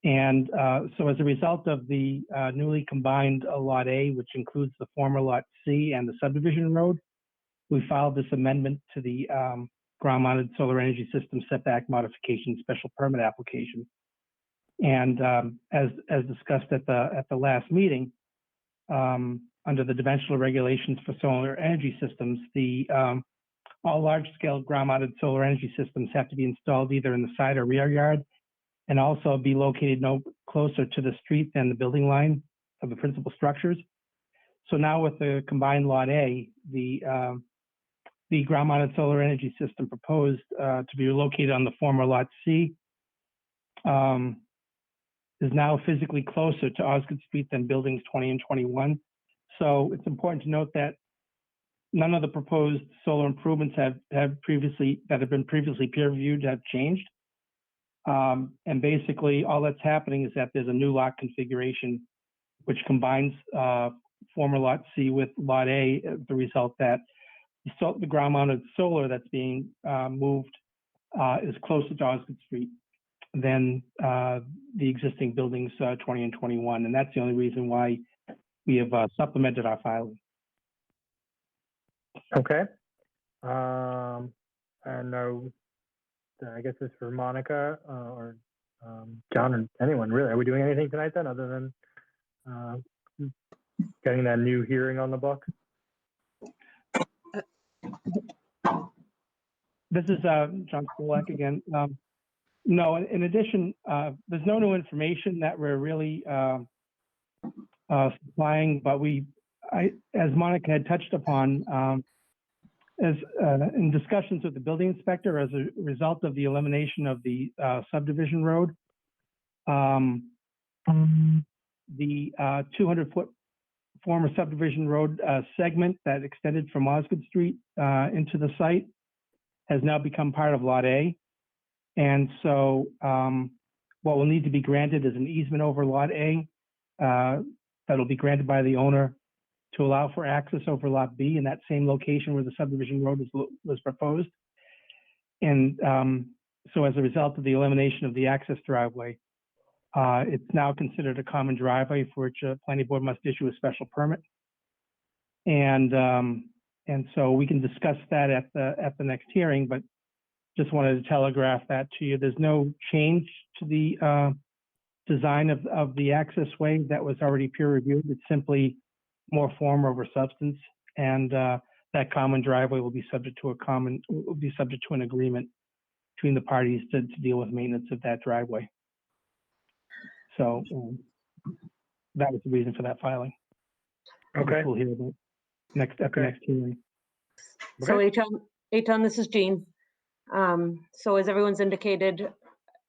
And so as a result of the newly combined Lot A, which includes the former Lot C and the subdivision road, we filed this amendment to the ground-mounted solar energy system setback modification special permit application. And as discussed at the last meeting, under the dimensional regulations for solar energy systems, all large-scale ground-mounted solar energy systems have to be installed either in the side or rear yard, and also be located no closer to the street than the building line of the principal structures. So now with the combined Lot A, the ground-mounted solar energy system proposed to be located on the former Lot C is now physically closer to Osgood Street than buildings 20 and 21. So it's important to note that none of the proposed solar improvements that have been previously peer reviewed have changed. And basically all that's happening is that there's a new lot configuration which combines former Lot C with Lot A, the result that the ground-mounted solar that's being moved is closer to Osgood Street than the existing buildings 20 and 21. And that's the only reason why we have supplemented our filing. Okay. And I guess it's for Monica or John or anyone really. Are we doing anything tonight then other than getting that new hearing on the book? This is John Spolak again. No, in addition, there's no new information that we're really supplying, but as Monica had touched upon, in discussions with the building inspector as a result of the elimination of the subdivision road, the 200-foot former subdivision road segment that extended from Osgood Street into the site has now become part of Lot A. And so what will need to be granted is an easement over Lot A that'll be granted by the owner to allow for access over Lot B in that same location where the subdivision road was proposed. And so as a result of the elimination of the access driveway, it's now considered a common driveway for which a planning board must issue a special permit. And so we can discuss that at the next hearing, but just wanted to telegraph that to you. There's no change to the design of the access way that was already peer reviewed. It's simply more form over substance, and that common driveway will be subject to an agreement between the parties to deal with maintenance of that driveway. So that was the reason for that filing. Okay. We'll hear about at the next hearing. So Eitan, this is Jean. So as everyone's indicated,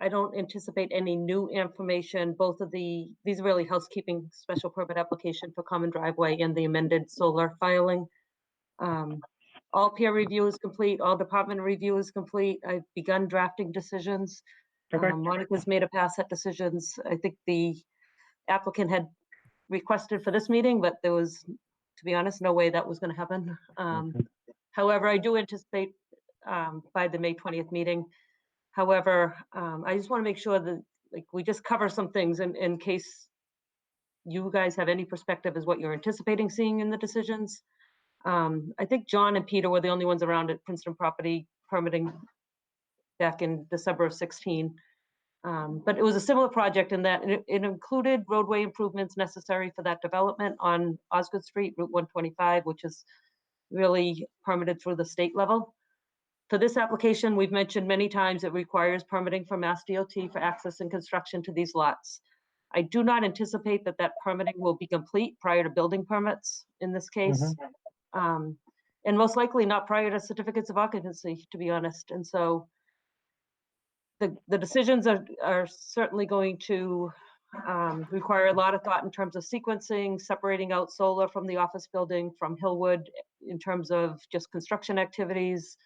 I don't anticipate any new information. Both of these are really housekeeping special permit application for common driveway and the amended solar filing. All peer review is complete, all department review is complete. I've begun drafting decisions. Okay. Monica's made a pass at decisions. I think the applicant had requested for this meeting, but there was, to be honest, no way that was going to happen. However, I do anticipate by the May 20th meeting. However, I just want to make sure that we just cover some things in case you guys have any perspective as what you're anticipating seeing in the decisions. I think John and Peter were the only ones around at Princeton Property permitting back in December of 16. But it was a similar project in that it included roadway improvements necessary for that development on Osgood Street, Route 125, which is really permitted through the state level. For this application, we've mentioned many times it requires permitting from Mass DOT for access and construction to these lots. I do not anticipate that permitting will be complete prior to building permits in this case. And most likely not prior to certificates of occupancy, to be honest. And so the decisions are certainly going to require a lot of thought in terms of sequencing, separating out solar from the office building, from Hillwood, in terms of just construction activities,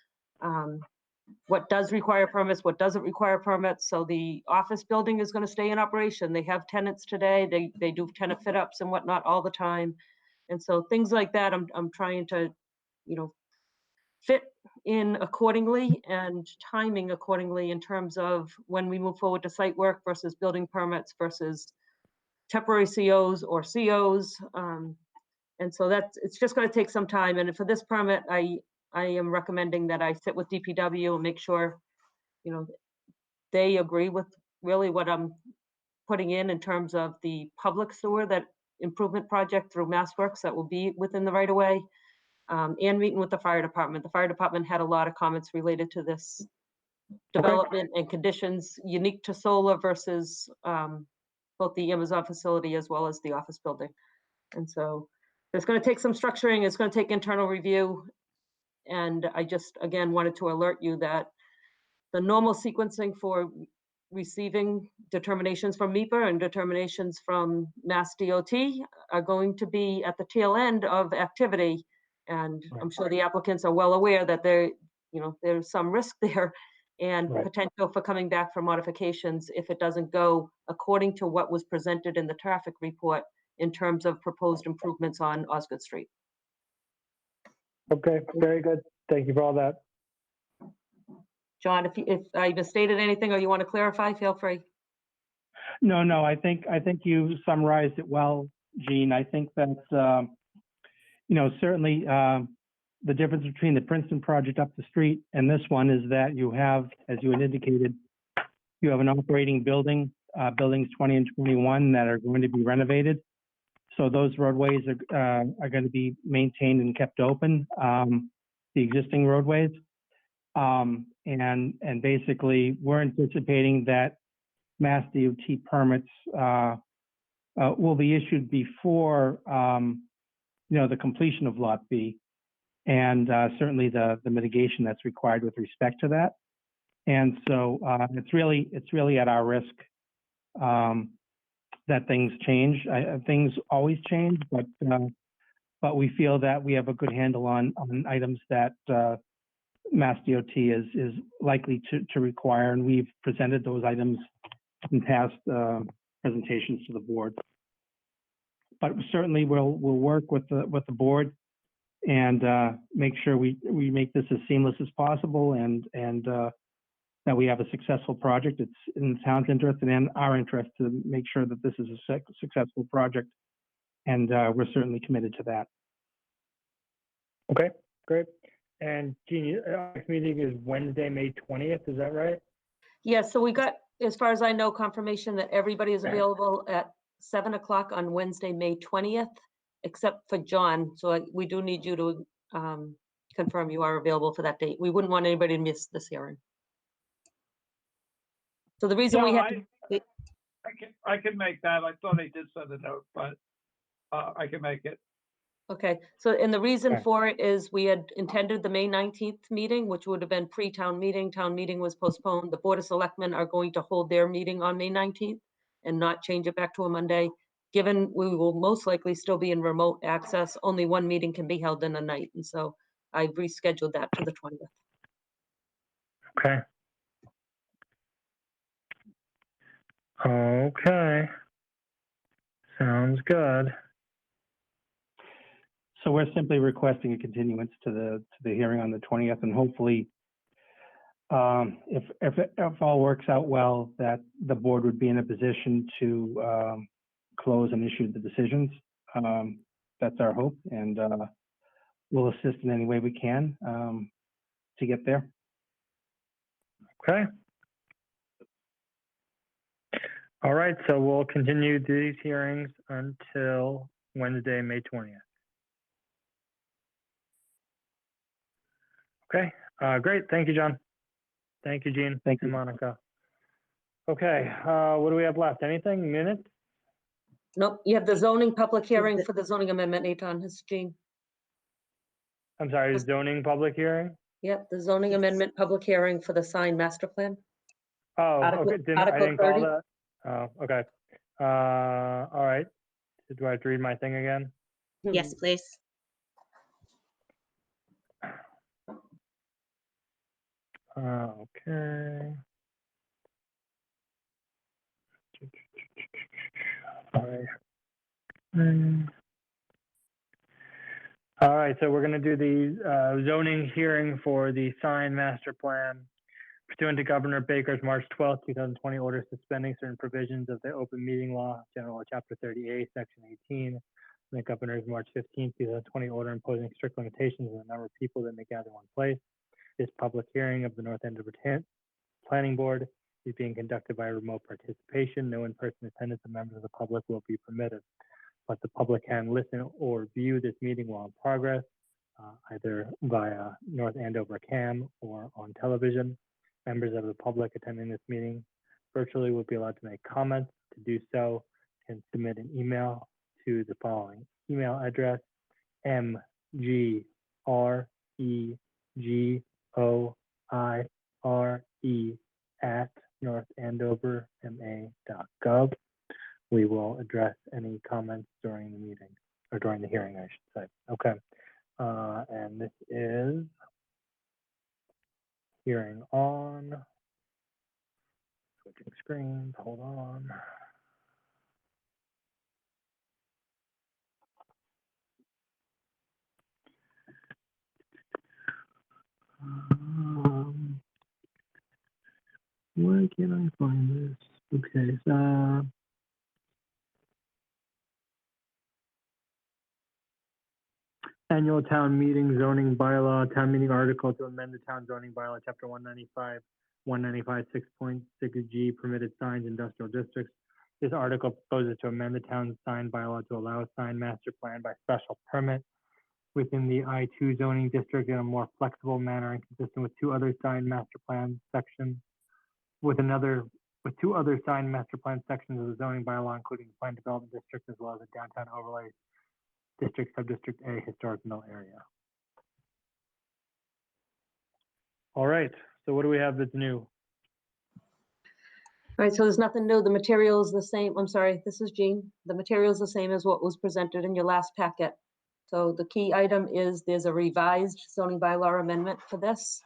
what does require permits, what doesn't require permits. So the office building is going to stay in operation. They have tenants today. They do tenant fit ups and whatnot all the time. And so things like that, I'm trying to, fit in accordingly and timing accordingly in terms of when we move forward to site work versus building permits versus temporary COs or COs. And so it's just going to take some time. And for this permit, I am recommending that I sit with DPW and make sure, they agree with really what I'm putting in terms of the public sewer, that improvement project through MassWorks that will be within the right of way. And meeting with the fire department. The fire department had a lot of comments related to this development and conditions unique to solar versus both the Amazon facility as well as the office building. And so it's going to take some structuring. It's going to take internal review. And I just, again, wanted to alert you that the normal sequencing for receiving determinations from MEPA and determinations from Mass DOT are going to be at the tail end of activity. And I'm sure the applicants are well aware that there's some risk there and potential for coming back for modifications if it doesn't go according to what was presented in the traffic report in terms of proposed improvements on Osgood Street. Okay, very good. Thank you for all that. John, if I misstated anything or you want to clarify, feel free. No, I think you summarized it well, Jean. I think that certainly the difference between the Princeton project up the street and this one is that you have, as you had indicated, you have an operating building, buildings 20 and 21 that are going to be renovated. So those roadways are going to be maintained and kept open, the existing roadways. And basically, we're anticipating that Mass DOT permits will be issued before the completion of Lot B, and certainly the mitigation that's required with respect to that. And so it's really at our risk that things change. Things always change, but we feel that we have a good handle on items that Mass DOT is likely to require, and we've presented those items in past presentations to the board. But certainly we'll work with the board and make sure we make this as seamless as possible and that we have a successful project. It's in the town's interest and in our interest to make sure that this is a successful project, and we're certainly committed to that. Okay, great. And Jean, our next meeting is Wednesday, May 20th, is that right? Yes, so we got, as far as I know, confirmation that everybody is available at 7 o'clock on Wednesday, May 20th, except for John. So we do need you to confirm you are available for that date. We wouldn't want anybody to miss this hearing. So the reason we had to... I can make that. I thought I did send a note, but I can make it. Okay, so, and the reason Okay. for it is we had intended the May 19th meeting, which would have been pre-town meeting. Town meeting was postponed. The Board of Selectmen are going to hold their meeting on May 19th and not change it back to a Monday. Given we will most likely still be in remote access, only one meeting can be held in a night. And so I rescheduled that to the 20th. Okay. Okay. Sounds good. So we're simply requesting a continuance to the hearing on the 20th, and hopefully, if all works out well, that the board would be in a position to close and issue the decisions. That's our hope, and we'll assist in any way we can to get there. Okay. All right, so we'll continue these hearings until Wednesday, May 20th. Okay, great. Thank you, John. Thank you, Jean. Thank and you. Monica. Okay, what do we have left? Anything? Minutes? Nope, you have the zoning public hearing for the zoning amendment, Eitan, it's Jean. I'm sorry, Just- zoning public hearing? Yep, the zoning Yes. amendment public hearing for the signed master plan. Oh, Article- okay. I Article didn't call 30. that. Oh, okay. All right. Do I have to read my thing again? Yes, please. Okay. All right. All right, so we're gonna do the zoning hearing for the signed master plan pursuant to Governor Baker's March 12th, 2020 order suspending certain provisions of the open meeting law, General Chapter 38, Section 18, and the Governor's March 15th, 2020 order imposing strict limitations on the number of people that may gather in one place. This public hearing of the North Andover Planning Board is being conducted by remote participation. No in-person attendance of members of the public will be permitted, but the public can listen or view this meeting while in progress, either via North Andover Cam or on television. Members of the public attending this meeting virtually will be allowed to make comments. To do so, can submit an email to the following email address: mgreore@northandoverma.gov. We will address any comments during the meeting, or during the hearing, I should say. Okay. And this is hearing on, switching screens, hold on. Why can't I find this? Okay, so annual town meeting zoning bylaw, town meeting article to amend the town zoning bylaw, chapter 195, 6.6G, permitted signs, industrial districts. This article proposes to amend the town's sign bylaw to allow a sign master plan by special permit within the I2 zoning district in a more flexible manner and consistent with two other sign master plan sections, with two other signed master plan sections of the zoning bylaw, including the planned development district as well as the downtown overlay district, subdistrict A, historic mill area. All right, so what do we have that's new? All right, so there's nothing new. The material is the same. I'm sorry, this is Jean. The material is the same as what was presented in your last packet. So the key item is there's a revised zoning bylaw amendment for this.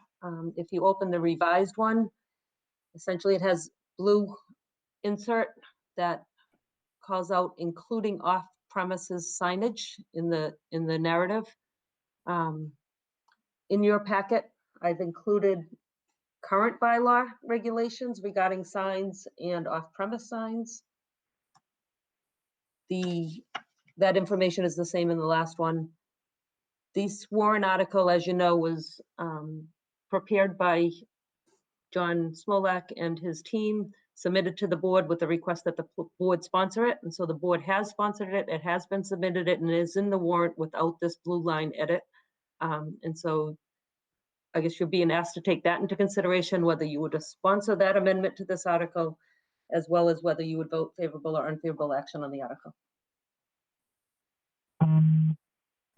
If you open the revised one, essentially it has blue insert that calls out including off-premises signage in the narrative. In your packet, I've included current bylaw regulations regarding signs and off-premise signs. That information is the same in the last one. This warrant article, as you know, was prepared by John Smolak and his team, submitted to the board with a request that the board sponsor it. And so the board has sponsored it. It has been submitted it and is in the warrant without this blue line edit. And so I guess you're being asked to take that into consideration, whether you would sponsor that amendment to this article, as well as whether you would vote favorable or unfavorable action on the article.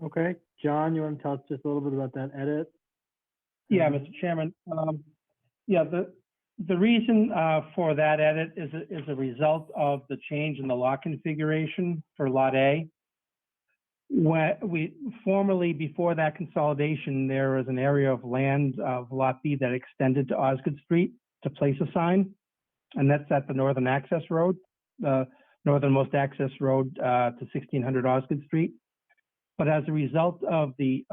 Okay, John, you want to tell us just a little bit about that edit? Yeah, Mr. Chairman. Yeah, the reason for that edit is a result of the change in the lot configuration for Lot A. When we formerly, before that consolidation, there was an area of land of Lot B that extended to Osgood Street to place a sign, and that's at the northern access road, the northernmost access road to 1600 Osgood Street. But as a result of the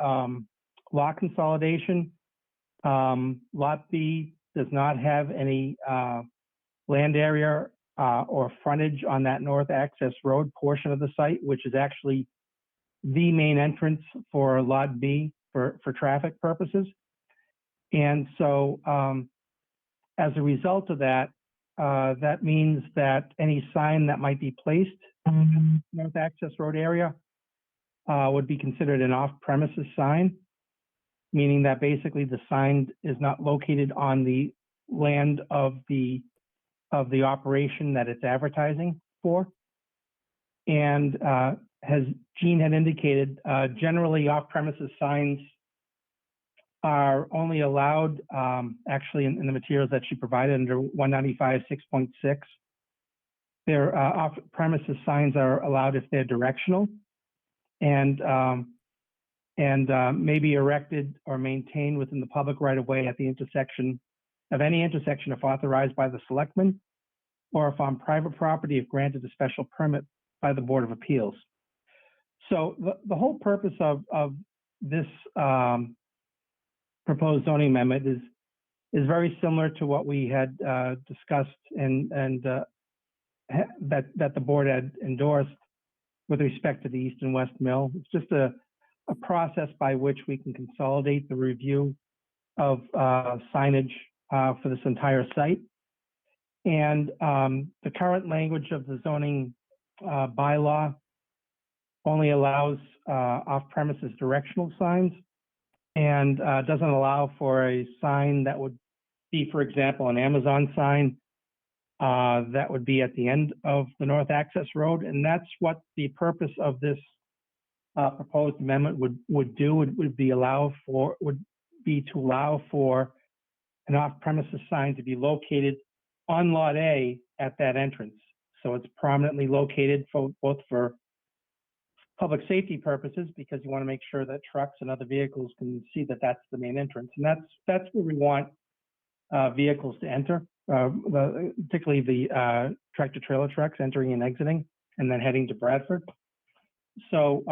lot consolidation, Lot B does not have any land area or frontage on that north access road portion of the site, which is actually the main entrance for Lot B for traffic purposes. And so as a result of that, that means that any sign that might be placed in the north access road area would be considered an off-premises sign, meaning that basically the sign is not located on the land of the operation that it's advertising for. And as Jean had indicated, generally off-premises signs are only allowed, actually in the materials that she provided under 195 6.6. Their off-premises signs are allowed if they're directional and may be erected or maintained within the public right-of-way at the intersection of any intersection if authorized by the selectmen, or if on private property if granted a special permit by the Board of Appeals. So the whole purpose of this proposed zoning amendment is very similar to what we had discussed and that the board had endorsed with respect to the East and West Mill. It's just a process by which we can consolidate the review of signage for this entire site. And the current language of the zoning bylaw only allows off-premises directional signs and doesn't allow for a sign that would be, for example, an Amazon sign that would be at the end of the north access road. And that's what the purpose of this proposed amendment would do, would be to allow for an off-premises sign to be located on Lot A at that entrance. So it's prominently located both for public safety purposes, because you want to make sure that trucks and other vehicles can see that that's the main entrance. And that's where we want vehicles to enter, particularly the tractor trailer trucks entering and exiting and then heading to Bradford. So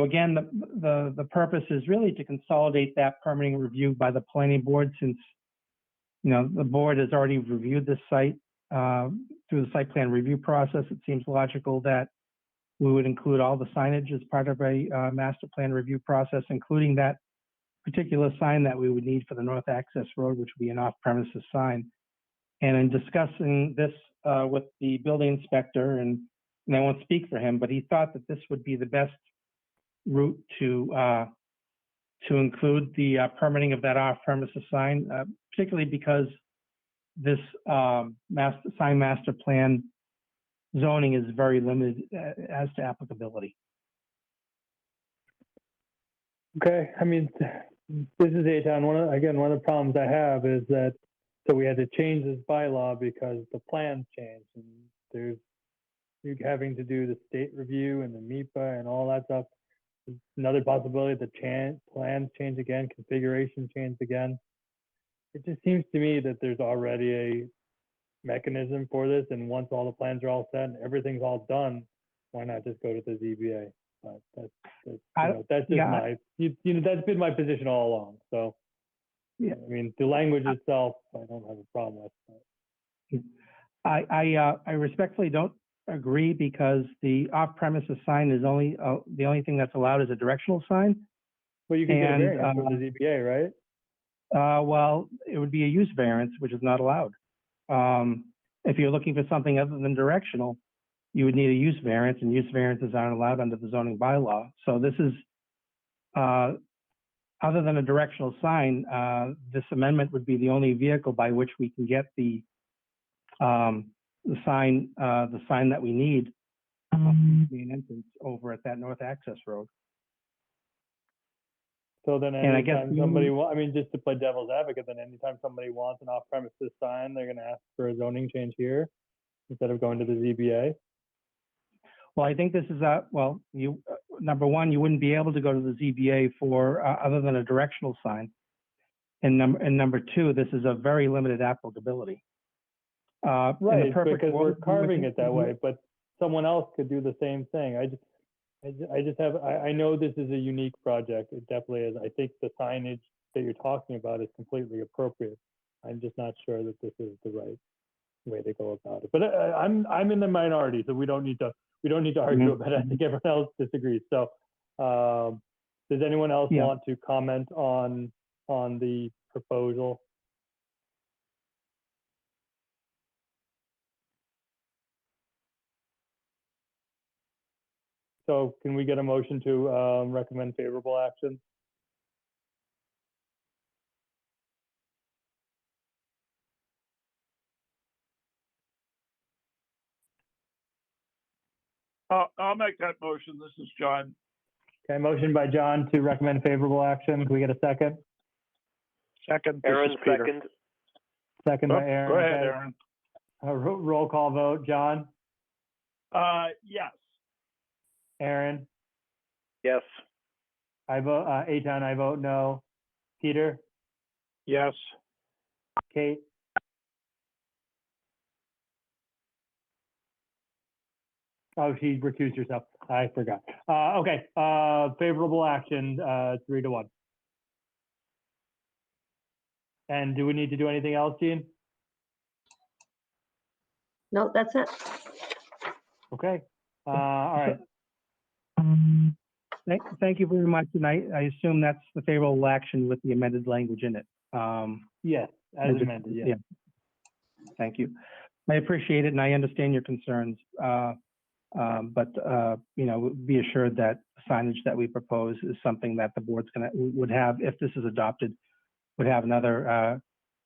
again, the purpose is really to consolidate that permitting review by the planning board, since the board has already reviewed this site through the site plan review process. It seems logical that we would include all the signage as part of a master plan review process, including that particular sign that we would need for the north access road, which would be an off-premises sign. And in discussing this with the building inspector, and I won't speak for him, but he thought that this would be the best route to include the permitting of that off-premises sign, particularly because this sign master plan zoning is very limited as to applicability. Okay, I mean, this is Eitan. One of the problems I have is that, so we had to change this bylaw because the plans changed, and you're having to do the state review and the MIPA and all that stuff. Another possibility, the plans change again, configuration change again. It just seems to me that there's already a mechanism for this, and once all the plans are all set and everything's all done, why not just go to the ZBA? That's just been my position all along. So, yeah, I mean, the language itself, I don't have a problem with. I respectfully don't agree, because the off-premises sign is only the only thing that's allowed is a directional sign. Well, you can get a variance from the ZBA, right? Well, it would be a use variance, which is not allowed. If you're looking for something other than directional, you would need a use variance, and use variances aren't allowed under the zoning bylaw. So this is, other than a directional sign, this amendment would be the only vehicle by which we can get the sign that we need main entrance over at that north access road. So then And I guess anytime somebody, I mean, just to play devil's advocate, then anytime somebody wants an off-premises sign, they're gonna ask for a zoning change here instead of going to the ZBA. Well, I think this is number one, you wouldn't be able to go to the ZBA for other than a directional sign. And number two, this is a very limited applicability. In the Right, perfect because we're world, carving it that way, but someone else could do the same thing. I know this is a unique project. It definitely is. I think the signage that you're talking about is completely appropriate. I'm just not sure that this is the right way to go about it. But I'm in the minority, so we don't need to argue about it. I think everyone else disagrees. So, does anyone else want to comment on the proposal? So can we get a motion to recommend favorable action? I'll make that motion. This is John. Okay, motion by John to recommend favorable action. Can we get a second? Second. Aaron, second. Second by Aaron. Go ahead, Okay. Aaron. Roll call vote. John? Yes. Aaron? Yes. I vote, Eitan, I vote no. Peter? Yes. Kate? Oh, she recused herself. I forgot. Okay, favorable action, 3-1. And do we need to do anything else, Gene? No, that's it. Okay, all right. Thank you very much. And I assume that's the favorable action with the amended language in it. Yes, as amended, yes. Yeah. Thank you. I appreciate it and I understand your concerns. But be assured that signage that we propose is something that the board's would have, if this is adopted, would have another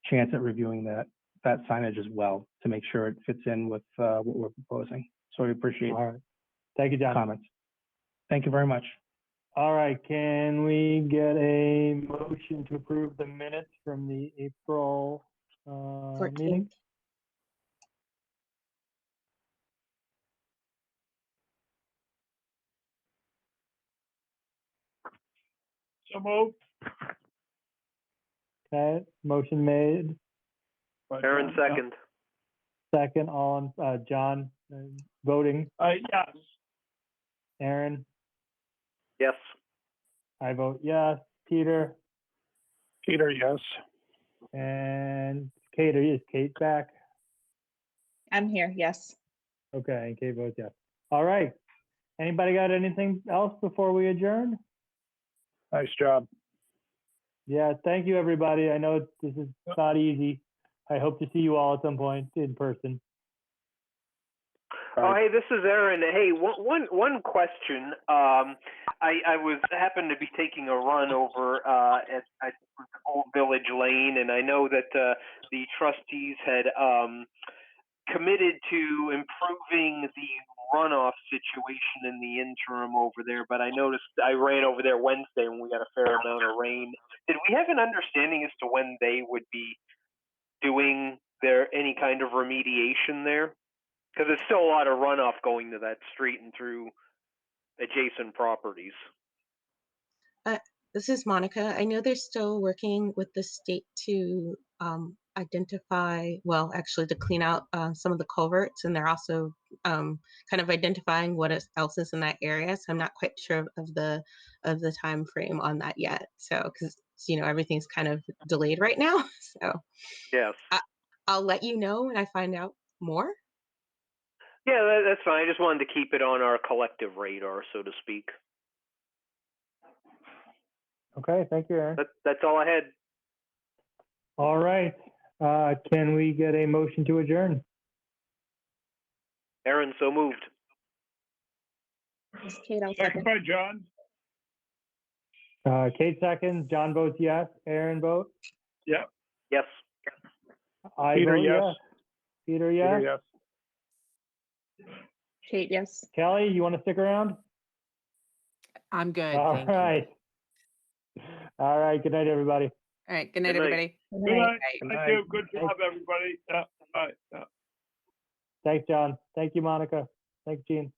chance at reviewing that signage as well to make sure it fits in with what we're proposing. So we appreciate All right. Thank you, John. comments. Thank you very much. All right, can we get a motion to approve the minutes from the April meeting? 14th. So moved. Okay, motion made. Aaron, second. Second on John voting. Yes. Aaron, Yes. I vote yes. Peter Peter, yes. and Kate. Is Kate back? I'm here, yes. Okay, and Kate votes yes. All right. Anybody got anything else before we adjourn? Nice job. Yeah, thank you, everybody. I know this is not easy. I hope to see you all at some point in person. Oh, hey, this is Aaron. Hey, one question. I happened to be taking a run over at Old Village Lane, and I know that the trustees had committed to improving the runoff situation in the interim over there. But I noticed I ran over there Wednesday when we got a fair amount of rain. Did we have an understanding as to when they would be doing any kind of remediation there? Because there's still a lot of runoff going to that street and through adjacent properties. This is Monica. I know they're still working with the state to identify, well, actually to clean out some of the culverts, and they're also kind of identifying what else is in that area. So I'm not quite sure of the time frame on that yet. So because everything's kind of delayed right now. So Yes. I'll let you know when I find out more. Yeah, that's fine. I just wanted to keep it on our collective radar, so to speak. Okay, thank you, Aaron. That's all I had. All right. Can we get a motion to adjourn? Aaron, so moved. This is Kate, I'll Second second. by John. Kate seconds. John votes yes. Aaron votes? Yep. Yes. I Peter, vote yes. yes. Peter, yes. Peter, yes. Kate, yes. Kelly, you want to stick around? I'm good. All Thank you. right. All right, good night, everybody. All right, good night, Good night. everybody. Good night. Good Thank night. you. Good job, everybody. Yeah, bye. Yeah. Thanks, John. Thank you, Monica. Thanks, Gene.